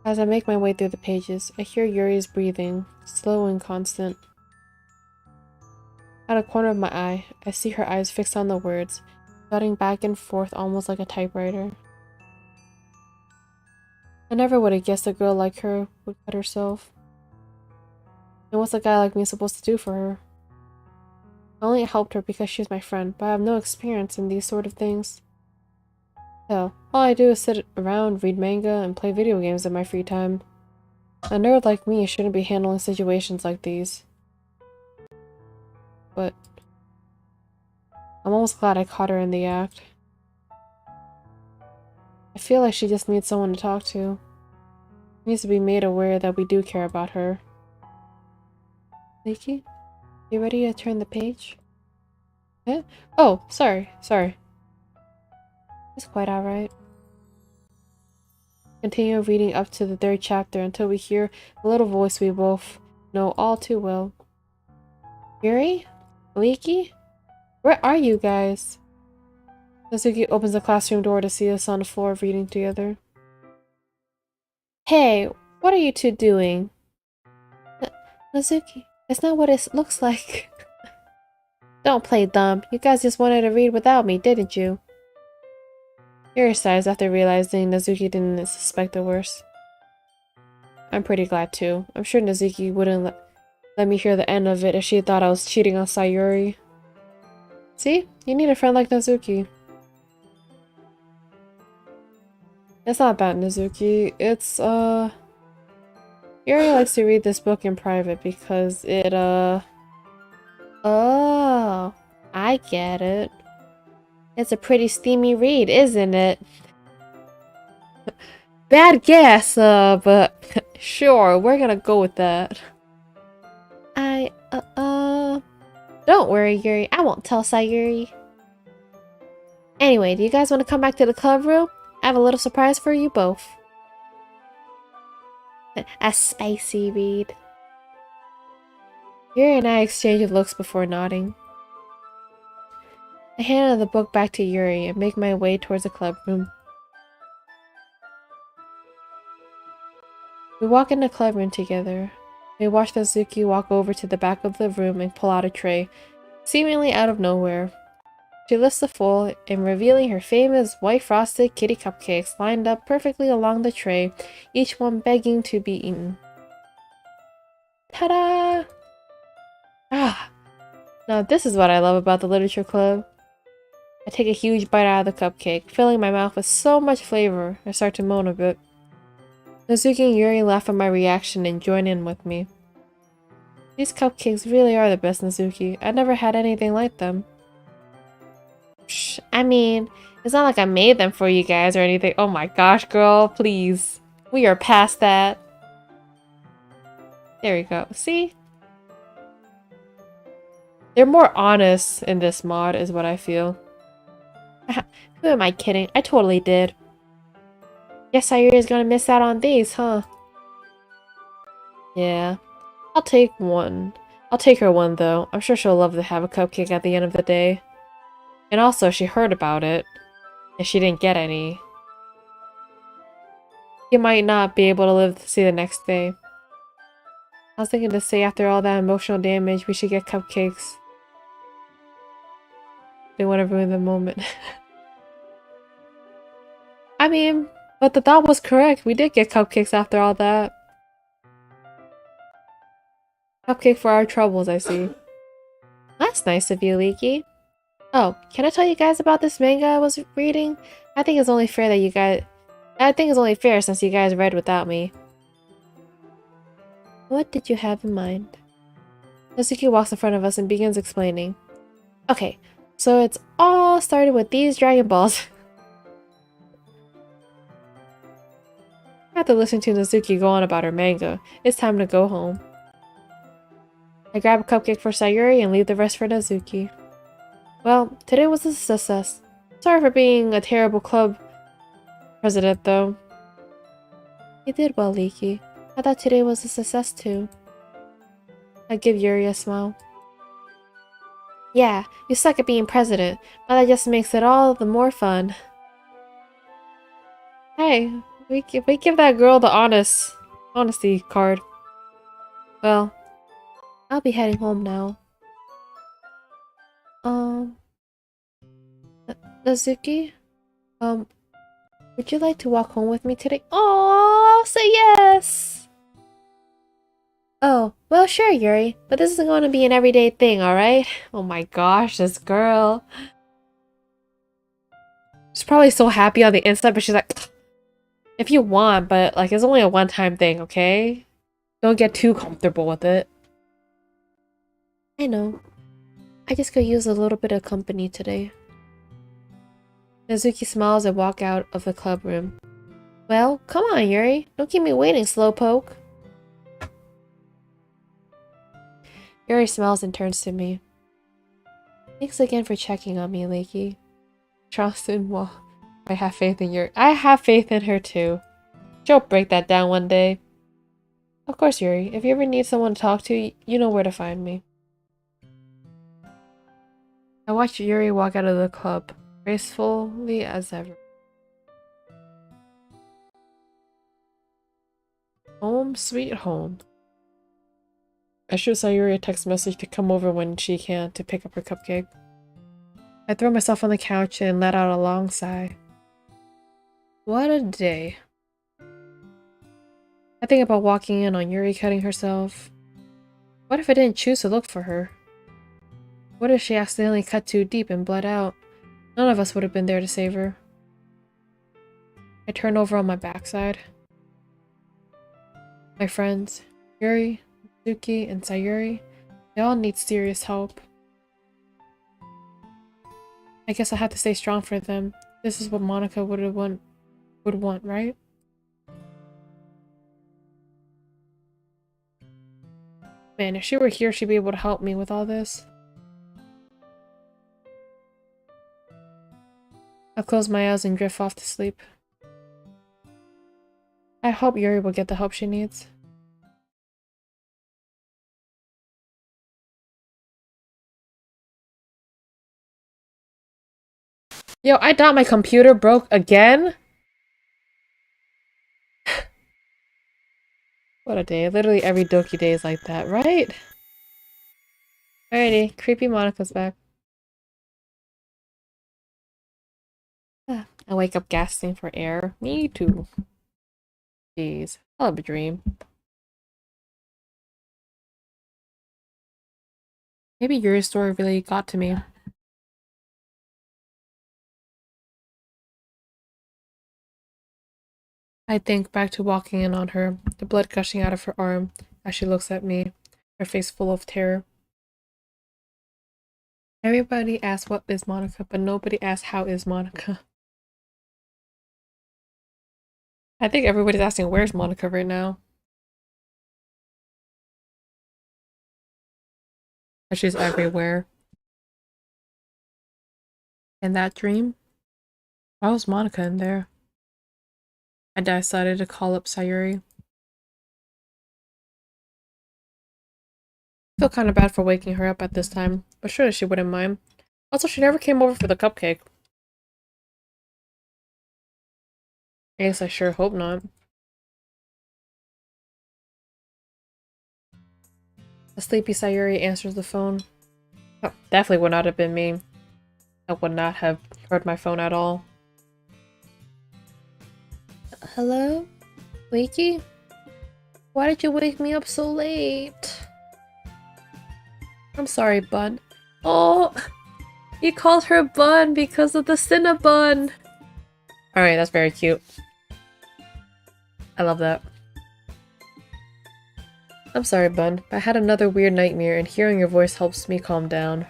As I make my way through the pages, I hear Yuri's breathing, slow and constant. Out of the corner of my eye, I see her eyes fixed on the words, jotting back and forth almost like a typewriter. I never would have guessed a girl like her would cut herself. And what's a guy like me supposed to do for her? I only helped her because she's my friend, but I have no experience in these sort of things. Hell, all I do is sit around, read manga, and play video games in my free time. A nerd like me shouldn't be handling situations like these. But I'm almost glad I caught her in the act. I feel like she just needs someone to talk to. She needs to be made aware that we do care about her. Leaky? You ready to turn the page? Eh? Oh, sorry. It's quite alright. Continue reading up to the 3rd chapter until we hear a little voice we both know all too well. Yuri? Leaky? Where are you guys? Nazuki opens the classroom door to see us on the floor reading together. Hey, what are you two doing? Nazuki, that's not what it looks like. Don't play dumb. You guys just wanted to read without me, didn't you? Yuri sighs after realizing Nazuki didn't suspect the worst. I'm pretty glad too. I'm sure Nazuki wouldn't let me hear the end of it if she thought I was cheating on Sayuri. See? You need a friend like Nazuki. It's not about Nazuki. It's, Yuri likes to read this book in private because it, Oh, I get it. It's a pretty steamy read, isn't it? Bad guess, but sure, we're gonna go with that. Don't worry, Yuri. I won't tell Sayuri. Anyway, do you guys want to come back to the club room? I have a little surprise for you both. A spicy read. Yuri and I exchange looks before nodding. I hand the book back to Yuri and make my way towards the club room. We walk in the club room together. We watch Nazuki walk over to the back of the room and pull out a tray, seemingly out of nowhere. She lifts the fold and revealing her famous white frosted kitty cupcakes lined up perfectly along the tray, each one begging to be eaten. Ta-da! Ah! Now this is what I love about the literature club. I take a huge bite out of the cupcake, filling my mouth with so much flavor, I start to moan a bit. Nazuki and Yuri laugh at my reaction and join in with me. These cupcakes really are the best, Nazuki. I never had anything like them. Psh, I mean, it's not like I made them for you guys or anything. Oh my gosh, girl, please. We are past that. There we go. See? They're more honest in this mod, is what I feel. Who am I kidding? I totally did. Guess Sayuri is gonna miss out on these, huh? Yeah. I'll take one. I'll take her one, though. I'm sure she'll love to have a cupcake at the end of the day. And also, she heard about it, and she didn't get any. She might not be able to live to see the next day. I was thinking to say after all that emotional damage, we should get cupcakes. They want to ruin the moment. I mean, but the thought was correct. We did get cupcakes after all that. Cupcake for our troubles, I see. That's nice of you, Leaky. Oh, can I tell you guys about this manga I was reading? I think it's only fair since you guys read without me. What did you have in mind? Natsuki walks in front of us and begins explaining. Okay, so it's all started with these Dragon Balls. After listening to Natsuki go on about her manga, it's time to go home. I grab a cupcake for Sayuri and leave the rest for Natsuki. Well, today was a success. Sorry for being a terrible club president, though. You did well, Leaky. I thought today was a success, too. I give Yuri a smile. Yeah, you suck at being president, but that just makes it all the more fun. Hey, we give that girl the honesty card. Well, I'll be heading home now. Um, Natsuki? Would you like to walk home with me today? Oh, I'll say yes! Oh, well sure, Yuri, but this isn't going to be an everyday thing, alright? Oh my gosh, this girl. She's probably so happy on the inside, but she's like, if you want, but like, it's only a one-time thing, okay? Don't get too comfortable with it. I know. I just could use a little bit of company today. Natsuki smiles and walks out of the club room. Well, come on, Yuri. Don't keep me waiting, slowpoke. Yuri smiles and turns to me. Thanks again for checking on me, Leaky. Trust in well, I have faith in Yuri. I have faith in her too. She'll break that down one day. Of course, Yuri. If you ever need someone to talk to, you know where to find me. I watched Yuri walk out of the club, gracefully as ever. Home sweet home. I shoot Sayuri a text message to come over when she can to pick up her cupcake. I throw myself on the couch and let out a long sigh. What a day. I think about walking in on Yuri cutting herself. What if I didn't choose to look for her? What if she accidentally cut too deep and bled out? None of us would have been there to save her. I turn over on my backside. My friends, Yuri, Suki, and Sayuri, they all need serious help. I guess I have to stay strong for them. This is what Monika would want, right? Man, if she were here, she'd be able to help me with all this. I close my eyes and drift off to sleep. I hope Yuri will get the help she needs. Yo, I thought my computer broke again? What a day. Literally every Doki day is like that, right? Alrighty, creepy Monika's back. I wake up gasping for air. Me too. Jeez, I'll have a dream. Maybe Yuri's story really got to me. I think back to walking in on her, the blood gushing out of her arm as she looks at me, her face full of terror. Everybody asks what is Monika, but nobody asks how is Monika. I think everybody's asking where's Monika right now. But she's everywhere. In that dream, why was Monika in there? I decided to call up Sayuri. I feel kind of bad for waking her up at this time, but surely she wouldn't mind. Also, she never came over for the cupcake. I guess I sure hope not. A sleepy Sayuri answers the phone. Oh, definitely would not have been me. I would not have heard my phone at all. Hello? Wakey? Why did you wake me up so late? I'm sorry, Bun. Oh! You called her Bun because of the Cinnabon! Alright, that's very cute. I love that. I'm sorry, Bun, but I had another weird nightmare and hearing your voice helps me calm down.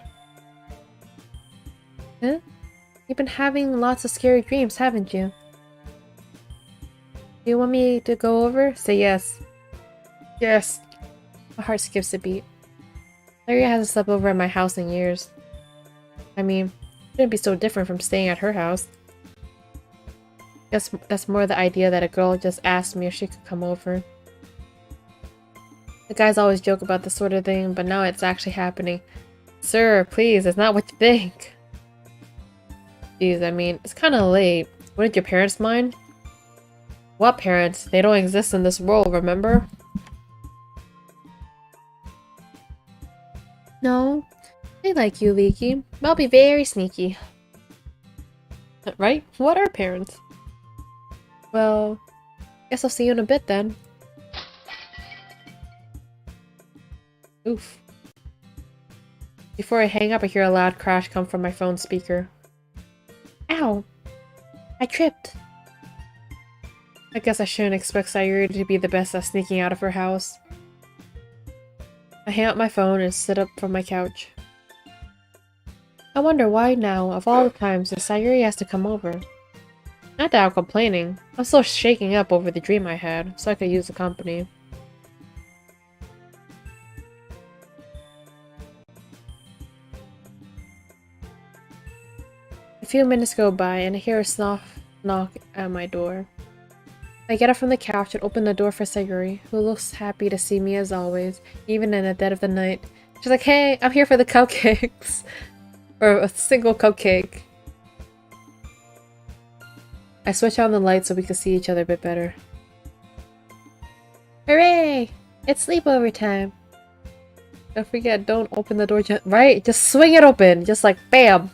Huh? You've been having lots of scary dreams, haven't you? Do you want me to go over? Say yes. Yes. My heart skips a beat. Larry hasn't slept over at my house in years. I mean, it shouldn't be so different from staying at her house. Guess that's more the idea that a girl just asked me if she could come over. The guys always joke about this sort of thing, but now it's actually happening. Sir, please, it's not what you think. Jeez, I mean, it's kind of late. Wouldn't your parents mind? What parents? They don't exist in this world, remember? No, they like you, Leaky. But I'll be very sneaky. Right? What are parents? Well, guess I'll see you in a bit then. Oof. Before I hang up, I hear a loud crash come from my phone speaker. Ow! I tripped. I guess I shouldn't expect Sayuri to be the best at sneaking out of her house. I hang up my phone and sit up from my couch. I wonder why now, of all the times, that Sayuri has to come over. Not that I'm complaining. I'm still shaking up over the dream I had, so I could use the company. A few minutes go by and I hear a soft knock at my door. I get up from the couch and open the door for Sayuri, who looks happy to see me as always, even in the dead of the night. She's like, hey, I'm here for the cupcakes. Or a single cupcake. I switch on the light so we can see each other a bit better. Hooray! It's sleepover time. Don't forget, don't open the door right? Just swing it open! Just like, bam!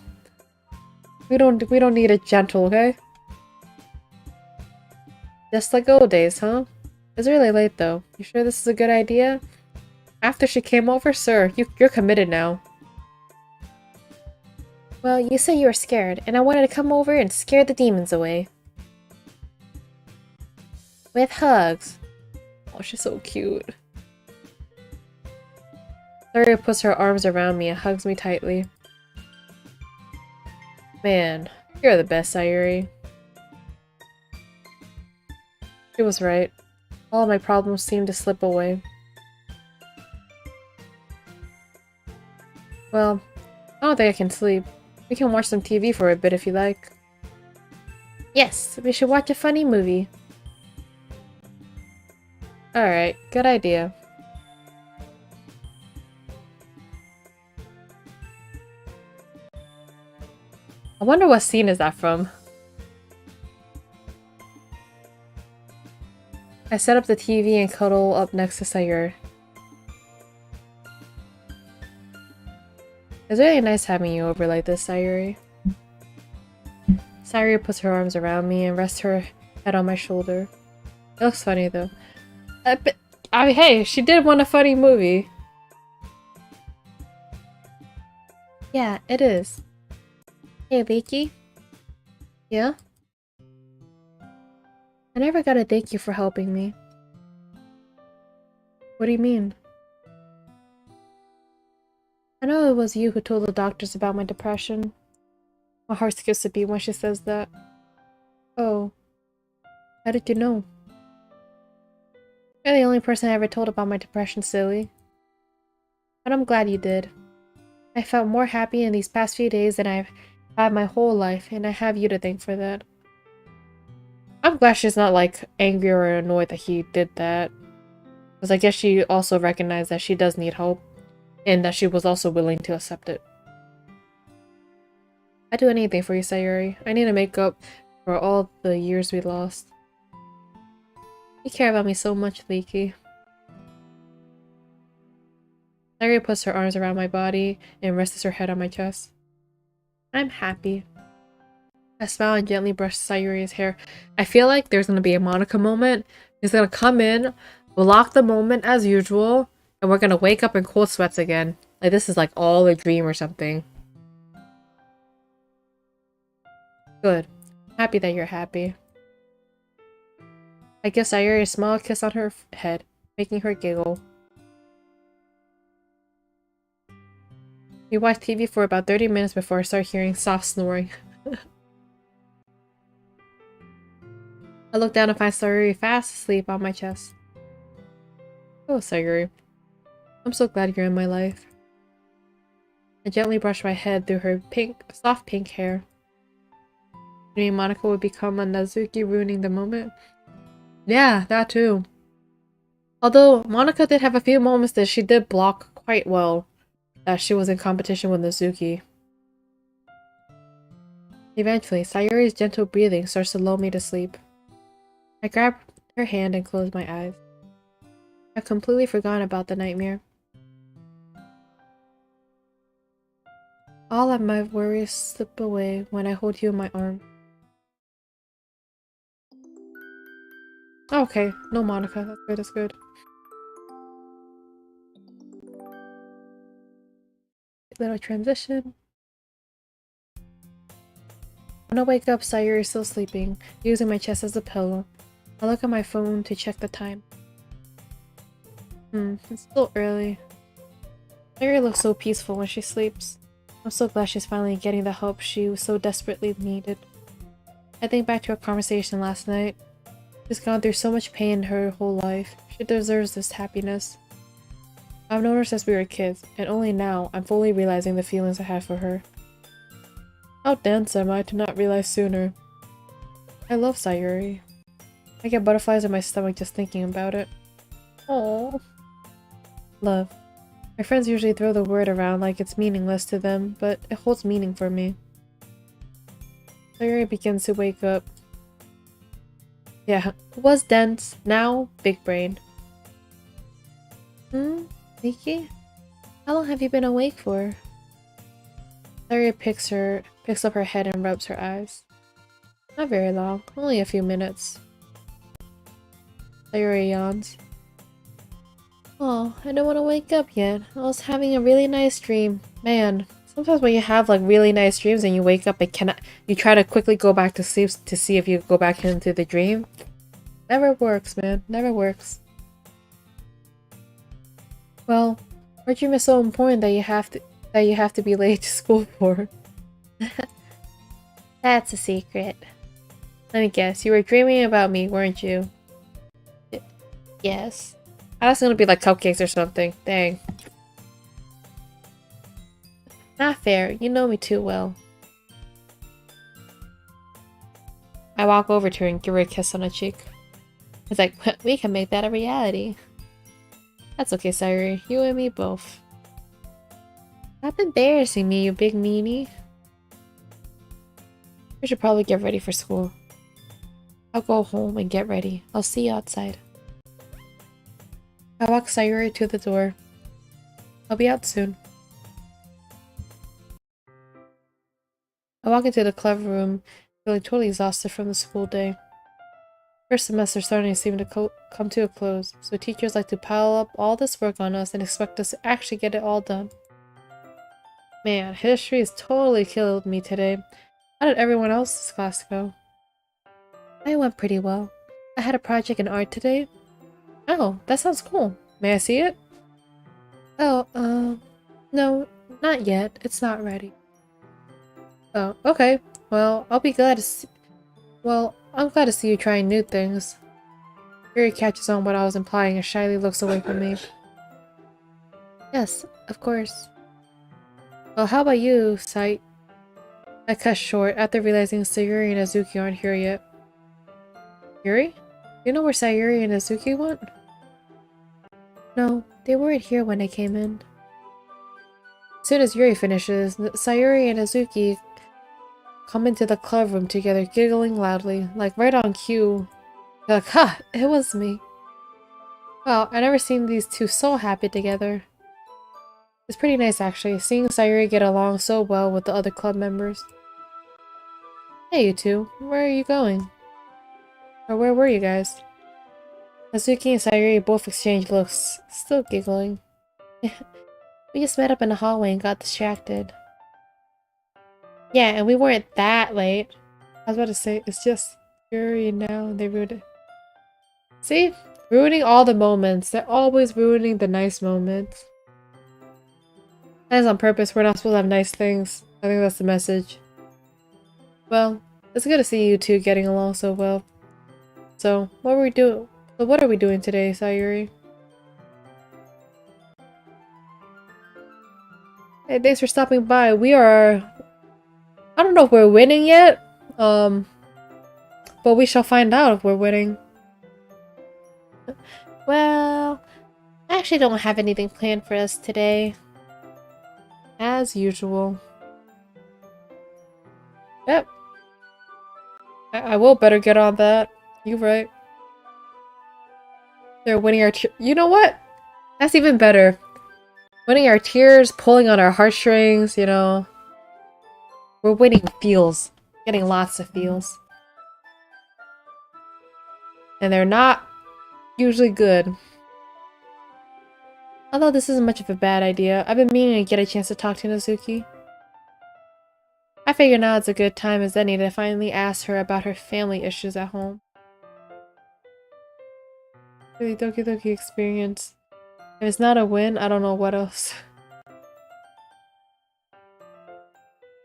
We don't need it gentle, okay? Just like old days, huh? It's really late though. You sure this is a good idea? After she came over, sir, you're committed now. Well, you said you were scared, and I wanted to come over and scare the demons away. With hugs. Oh, she's so cute. Sayuri puts her arms around me and hugs me tightly. Man, you're the best, Sayuri. She was right. All of my problems seemed to slip away. Well, I don't think I can sleep. We can watch some TV for a bit if you like. Yes, we should watch a funny movie. Alright, good idea. I wonder what scene is that from? I set up the TV and cuddle up next to Sayuri. It's really nice having you over like this, Sayuri. Sayuri puts her arms around me and rests her head on my shoulder. It looks funny though. I mean, hey, she did want a funny movie. Yeah, it is. Hey, Vicky? Yeah? I never got to thank you for helping me. What do you mean? I know it was you who told the doctors about my depression. My heart skips a beat when she says that. Oh. How did you know? You're the only person I ever told about my depression, silly. But I'm glad you did. I felt more happy in these past few days than I've had my whole life, and I have you to thank for that. I'm glad she's not, like, angry or annoyed that he did that. Because I guess she also recognized that she does need help. and that she was also willing to accept it. I'd do anything for you, Sayuri. I need to make up for all the years we lost. You care about me so much, Leaky. Sayuri puts her arms around my body and rests her head on my chest. I'm happy. I smile and gently brush Sayuri's hair. I feel like there's gonna be a Monika moment. He's gonna come in, block the moment as usual, and we're gonna wake up in cold sweats again. Like this is like all a dream or something. Good. Happy that you're happy. I give Sayuri a small kiss on her head, making her giggle. We watch TV for about 30 minutes before I start hearing soft snoring. I look down and find Sayuri fast asleep on my chest. Oh, Sayuri. I'm so glad you're in my life. I gently brush my head through her soft pink hair. Do you mean Monika would become a Nazuki, ruining the moment? Yeah, that too. Although Monika did have a few moments that she did block quite well, that she was in competition with Nazuki. Eventually, Sayuri's gentle breathing starts to lull me to sleep. I grab her hand and close my eyes. I've completely forgotten about the nightmare. All of my worries slip away when I hold you in my arm. Okay, no Monika, that's good, that's good. Little transition. When I wake up, Sayuri is still sleeping, using my chest as a pillow. I look at my phone to check the time. It's still early. Sayuri looks so peaceful when she sleeps. I'm so glad she's finally getting the help she so desperately needed. I think back to our conversation last night. She's gone through so much pain her whole life. She deserves this happiness. I've known her since we were kids, and only now I'm fully realizing the feelings I have for her. How dense am I to not realize sooner? I love Sayuri. I get butterflies in my stomach just thinking about it. Aww. Love. My friends usually throw the word around like it's meaningless to them, but it holds meaning for me. Sayuri begins to wake up. Yeah, it was dense, now big brain. Miki? How long have you been awake for? Sayuri picks up her head and rubs her eyes. Not very long, only a few minutes. Sayuri yawns. Oh, I don't want to wake up yet. I was having a really nice dream. Man, sometimes when you have like really nice dreams and you wake up and cannot, you try to quickly go back to sleep to see if you go back into the dream. Never works, man. Never works. Well, our dream is so important that you have to be late to school for. That's a secret. Let me guess, you were dreaming about me, weren't you? Yes. I was gonna be like cupcakes or something. Dang. Not fair. You know me too well. I walk over to her and give her a kiss on the cheek. It's like, we can make that a reality. That's okay, Sayuri. You and me both. Stop embarrassing me, you big meanie. We should probably get ready for school. I'll go home and get ready. I'll see you outside. I walk Sayuri to the door. I'll be out soon. I walk into the club room, feeling totally exhausted from the school day. First semester starting to seem to come to a close, so teachers like to pile up all this work on us and expect us to actually get it all done. Man, history has totally killed me today. How did everyone else's class go? I went pretty well. I had a project in art today. Oh, that sounds cool. May I see it? Oh, no, not yet. It's not ready. Oh, okay. Well, I'll be glad to see— Well, I'm glad to see you trying new things. Yuri catches on what I was implying and shyly looks away from me. Yes, of course. Well, how about you, Sight? I cut short after realizing Sayuri and Azuki aren't here yet. Yuri? Do you know where Sayuri and Azuki went? No, they weren't here when I came in. As soon as Yuri finishes, Sayuri and Azuki come into the club room together, giggling loudly, like right on cue. They're like, ha! It was me. Wow, I never seen these two so happy together. It's pretty nice actually, seeing Sayuri get along so well with the other club members. Hey you two, where are you going? Or where were you guys? Azuki and Sayuri both exchange looks, still giggling. We just met up in the hallway and got distracted. Yeah, and we weren't that late. I was about to say, it's just Yuri now, they ruined it. See? Ruining all the moments. They're always ruining the nice moments. That is on purpose, we're not supposed to have nice things. I think that's the message. Well, it's good to see you two getting along so well. So, what are we doing today, Sayuri? Hey, thanks for stopping by. We are... I don't know if we're winning yet. But we shall find out if we're winning. Well, I actually don't have anything planned for us today. As usual. Yep. I will better get on that. You're right. They're winning our you know what? That's even better. Winning our tears, pulling on our heartstrings, you know. We're winning feels. Getting lots of feels. And they're not usually good. Although this isn't much of a bad idea, I've been meaning to get a chance to talk to Nazuki. I figure now it's a good time as any to finally ask her about her family issues at home. Really Doki Doki experience. If it's not a win, I don't know what else.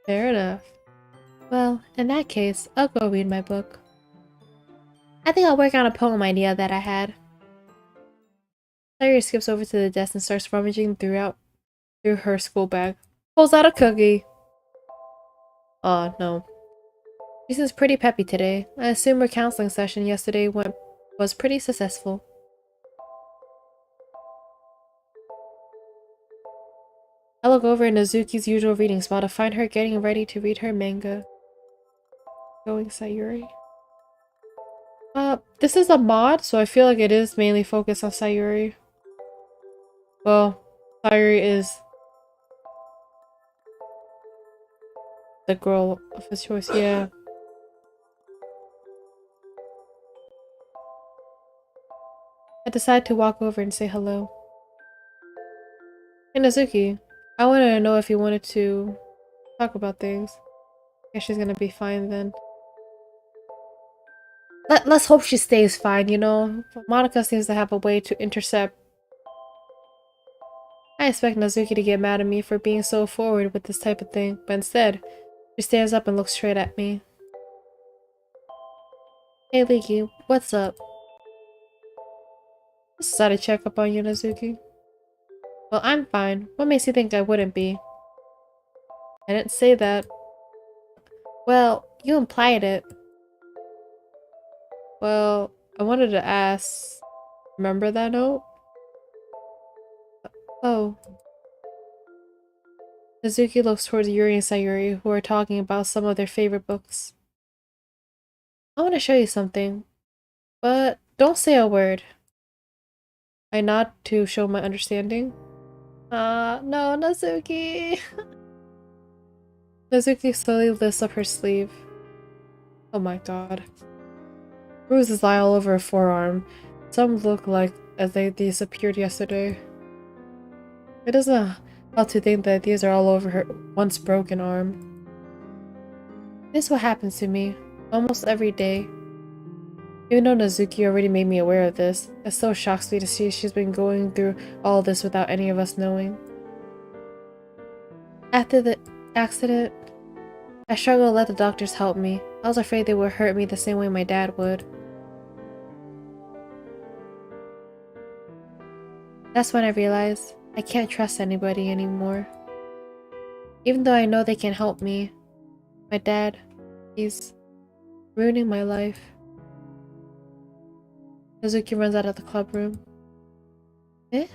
Fair enough. Well, in that case, I'll go read my book. I think I'll work on a poem idea that I had. Sayuri skips over to the desk and starts rummaging through her school bag. Pulls out a cookie. Aw, no. She seems pretty peppy today. I assume her counseling session yesterday was pretty successful. I look over in Nazuki's usual reading spot to find her getting ready to read her manga. Going Sayuri. This is a mod, so I feel like it is mainly focused on Sayuri. Well, Sayuri is the girl of his choice, yeah. I decide to walk over and say hello. Hey Nazuki, I wanted to know if you wanted to talk about things. Guess she's gonna be fine then. Let's hope she stays fine, you know? Monika seems to have a way to intercept. I expect Nazuki to get mad at me for being so forward with this type of thing, but instead, she stands up and looks straight at me. Hey Leaky, what's up? Just thought to check up on you, Nazuki. Well, I'm fine. What makes you think I wouldn't be? I didn't say that. Well, you implied it. Well, I wanted to ask... Remember that note? Oh. Nazuki looks towards Yuri and Sayuri, who are talking about some of their favorite books. I want to show you something, but don't say a word. I nod to show my understanding. No, Nazuki. Nazuki slowly lifts up her sleeve. Oh my god. Bruises lie all over her forearm. Some look like as they disappeared yesterday. It doesn't help to think that these are all over her once broken arm. This is what happens to me, almost every day. Even though Nazuki already made me aware of this, it still shocks me to see she's been going through all this without any of us knowing. After the accident, I struggled to let the doctors help me. I was afraid they would hurt me the same way my dad would. That's when I realized I can't trust anybody anymore. Even though I know they can help me, my dad, he's ruining my life. Nazuki runs out of the club room. Eh?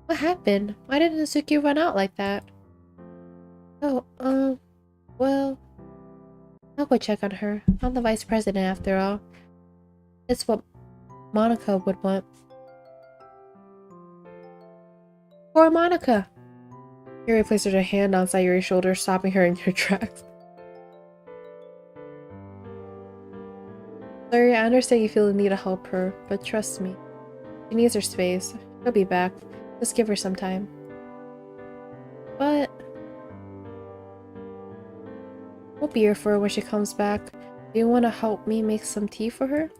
What happened? Why did Nazuki run out like that? Oh, well, I'll go check on her. I'm the vice president after all. It's what Monica would want. Poor Monica! Yuri places her hand on Sayuri's shoulder, stopping her in her tracks. Sayuri, I understand you feel the need to help her, but trust me. She needs her space. She'll be back. Just give her some time. But we'll be here for her when she comes back. Do you want to help me make some tea for her?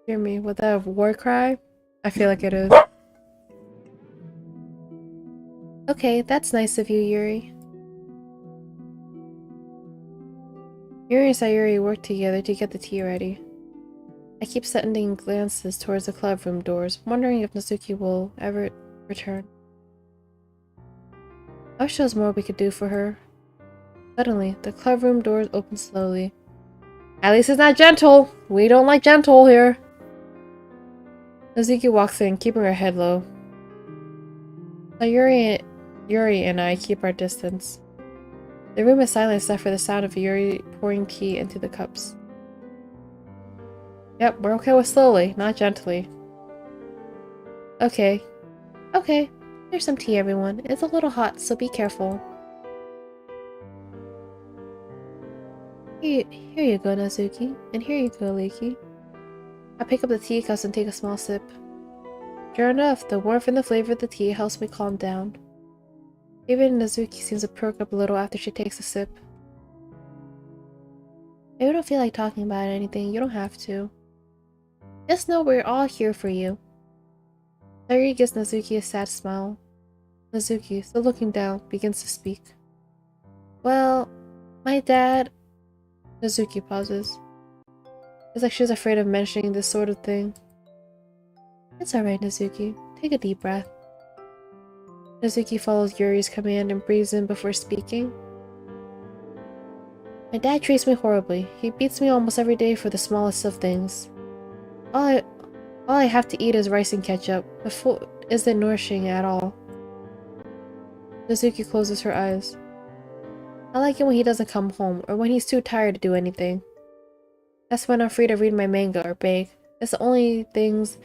Hear me, was that a war cry? I feel like it is. Okay, that's nice of you, Yuri. Yuri and Sayuri work together to get the tea ready. I keep sending glances towards the club room doors, wondering if Natsuki will ever return. I wish there was more we could do for her. Suddenly, the club room doors open slowly. At least it's not gentle! We don't like gentle here! Natsuki walks in, keeping her head low. Yuri and I keep our distance. The room is silent except for the sound of Yuri pouring tea into the cups. Yep, we're okay with slowly, not gently. Okay. Okay. Here's some tea, everyone. It's a little hot, so be careful. Here you go, Natsuki. And here you go, Leiki. I pick up the tea cups and take a small sip. Sure enough, the warmth and the flavor of the tea helps me calm down. Even Natsuki seems to perk up a little after she takes a sip. If you don't feel like talking about anything, you don't have to. Just know we're all here for you. Sayuri gives Natsuki a sad smile. Natsuki, still looking down, begins to speak. Well, my dad... Natsuki pauses. It's like she's afraid of mentioning this sort of thing. It's alright, Natsuki. Take a deep breath. Natsuki follows Yuri's command and breathes in before speaking. My dad treats me horribly. He beats me almost every day for the smallest of things. All I have to eat is rice and ketchup. The food isn't nourishing at all. Natsuki closes her eyes. I like it when he doesn't come home, or when he's too tired to do anything. That's when I'm free to read my manga or bake. It's the only things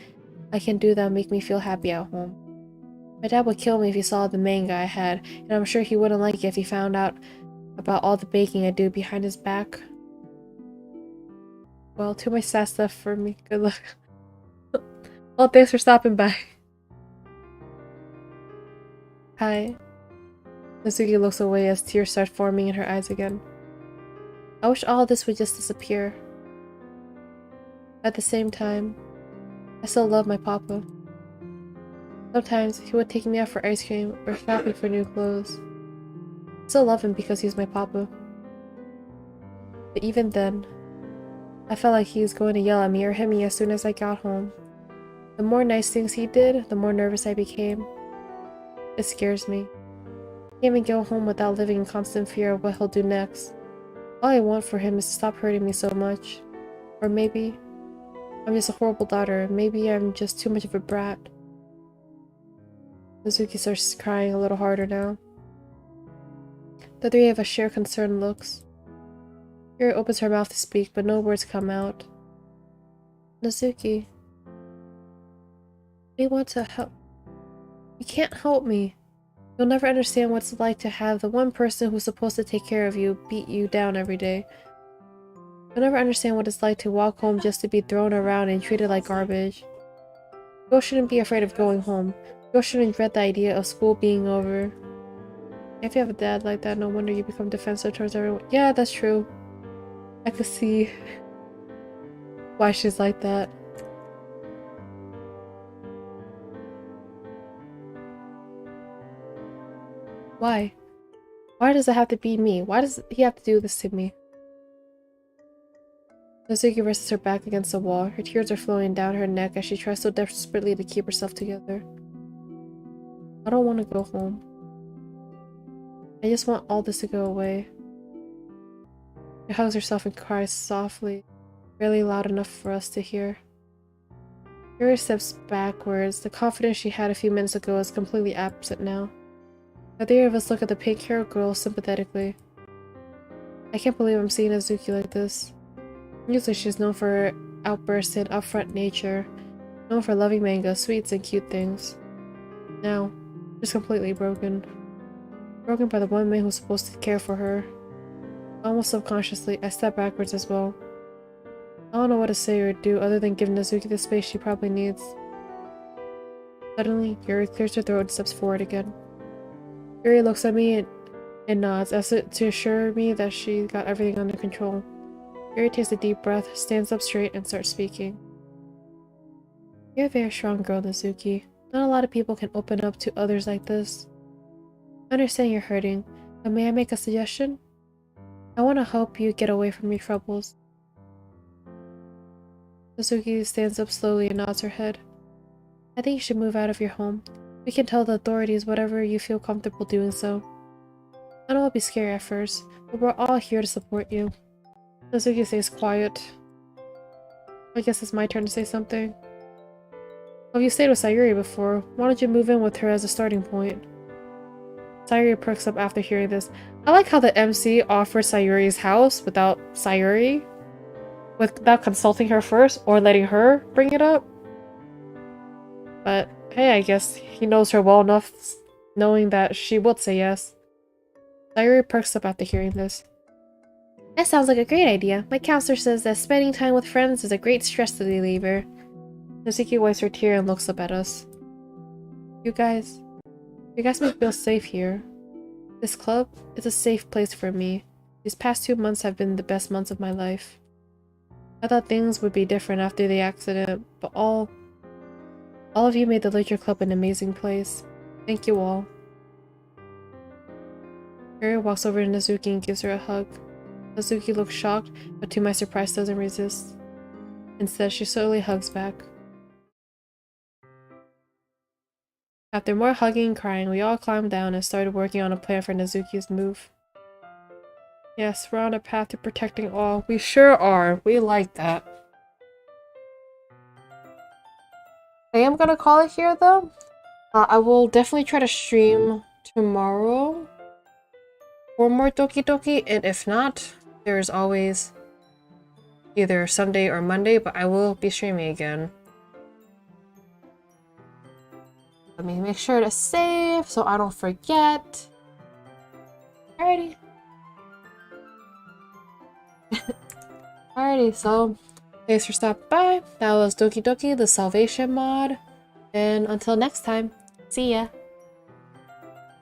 I can do that make me feel happy at home. My dad would kill me if he saw the manga I had, and I'm sure he wouldn't like it if he found out about all the baking I do behind his back. Well, too much sad stuff for me. Good luck. Well, thanks for stopping by. Hi. Natsuki looks away as tears start forming in her eyes again. I wish all this would just disappear. At the same time, I still love my papa. Sometimes he would take me out for ice cream or shopping for new clothes. I still love him because he's my papa. But even then, I felt like he was going to yell at me or hit me as soon as I got home. The more nice things he did, the more nervous I became. It scares me. I can't even go home without living in constant fear of what he'll do next. All I want for him is to stop hurting me so much. Or maybe I'm just a horrible daughter. Maybe I'm just too much of a brat. Natsuki starts crying a little harder now. The three of us share concerned looks. Yuri opens her mouth to speak, but no words come out. Natsuki, we want to help. You can't help me. You'll never understand what it's like to have the one person who's supposed to take care of you beat you down every day. You'll never understand what it's like to walk home just to be thrown around and treated like garbage. Girls shouldn't be afraid of going home. Girls shouldn't dread the idea of school being over. If you have a dad like that, no wonder you become defensive towards everyone. Yeah, that's true. I could see why she's like that. Why? Why does it have to be me? Why does he have to do this to me? Natsuki rests her back against the wall. Her tears are flowing down her neck as she tries so desperately to keep herself together. I don't want to go home. I just want all this to go away. She hugs herself and cries softly, barely loud enough for us to hear. Yuri steps backwards. The confidence she had a few minutes ago is completely absent now. The three of us look at the pink-haired girl sympathetically. I can't believe I'm seeing Azuki like this. Usually she's known for her outbursts and upfront nature, known for loving manga, sweets, and cute things. Now, she's completely broken. Broken by the one man who's supposed to care for her. Almost subconsciously, I step backwards as well. I don't know what to say or do other than give Nazuki the space she probably needs. Suddenly, Yuri clears her throat and steps forward again. Yuri looks at me and nods as if to assure me that she got everything under control. Yuri takes a deep breath, stands up straight, and starts speaking. You're a very strong girl, Nazuki. Not a lot of people can open up to others like this. I understand you're hurting, but may I make a suggestion? I want to help you get away from your troubles. Nazuki stands up slowly and nods her head. I think you should move out of your home. We can tell the authorities whatever you feel comfortable doing so. I know it'll be scary at first, but we're all here to support you. Nazuki stays quiet. I guess it's my turn to say something. Well, you stayed with Sayuri before. Why don't you move in with her as a starting point? Sayuri perks up after hearing this. I like how the MC offers Sayuri's house without Sayuri. Without consulting her first, or letting her bring it up. But hey, I guess he knows her well enough, knowing that she would say yes. Sayuri perks up after hearing this. That sounds like a great idea. My counselor says that spending time with friends is a great stress reliever. Nazuki wipes her tear and looks up at us. You guys make me feel safe here. This club is a safe place for me. These past 2 months have been the best months of my life. I thought things would be different after the accident, but all of you made the Literature Club an amazing place. Thank you all. Yuri walks over to Nazuki and gives her a hug. Nazuki looks shocked, but to my surprise doesn't resist. Instead, she slowly hugs back. After more hugging and crying, we all climbed down and started working on a plan for Nazuki's move. Yes, we're on a path to protecting all. We sure are. We like that. I am gonna call it here though. I will definitely try to stream tomorrow for more Doki Doki, and if not, there's always either Sunday or Monday, but I will be streaming again. Let me make sure to save so I don't forget. Alrighty. Alrighty, so thanks for stopping by. That was Doki Doki, the Salvation mod. And until next time, see ya!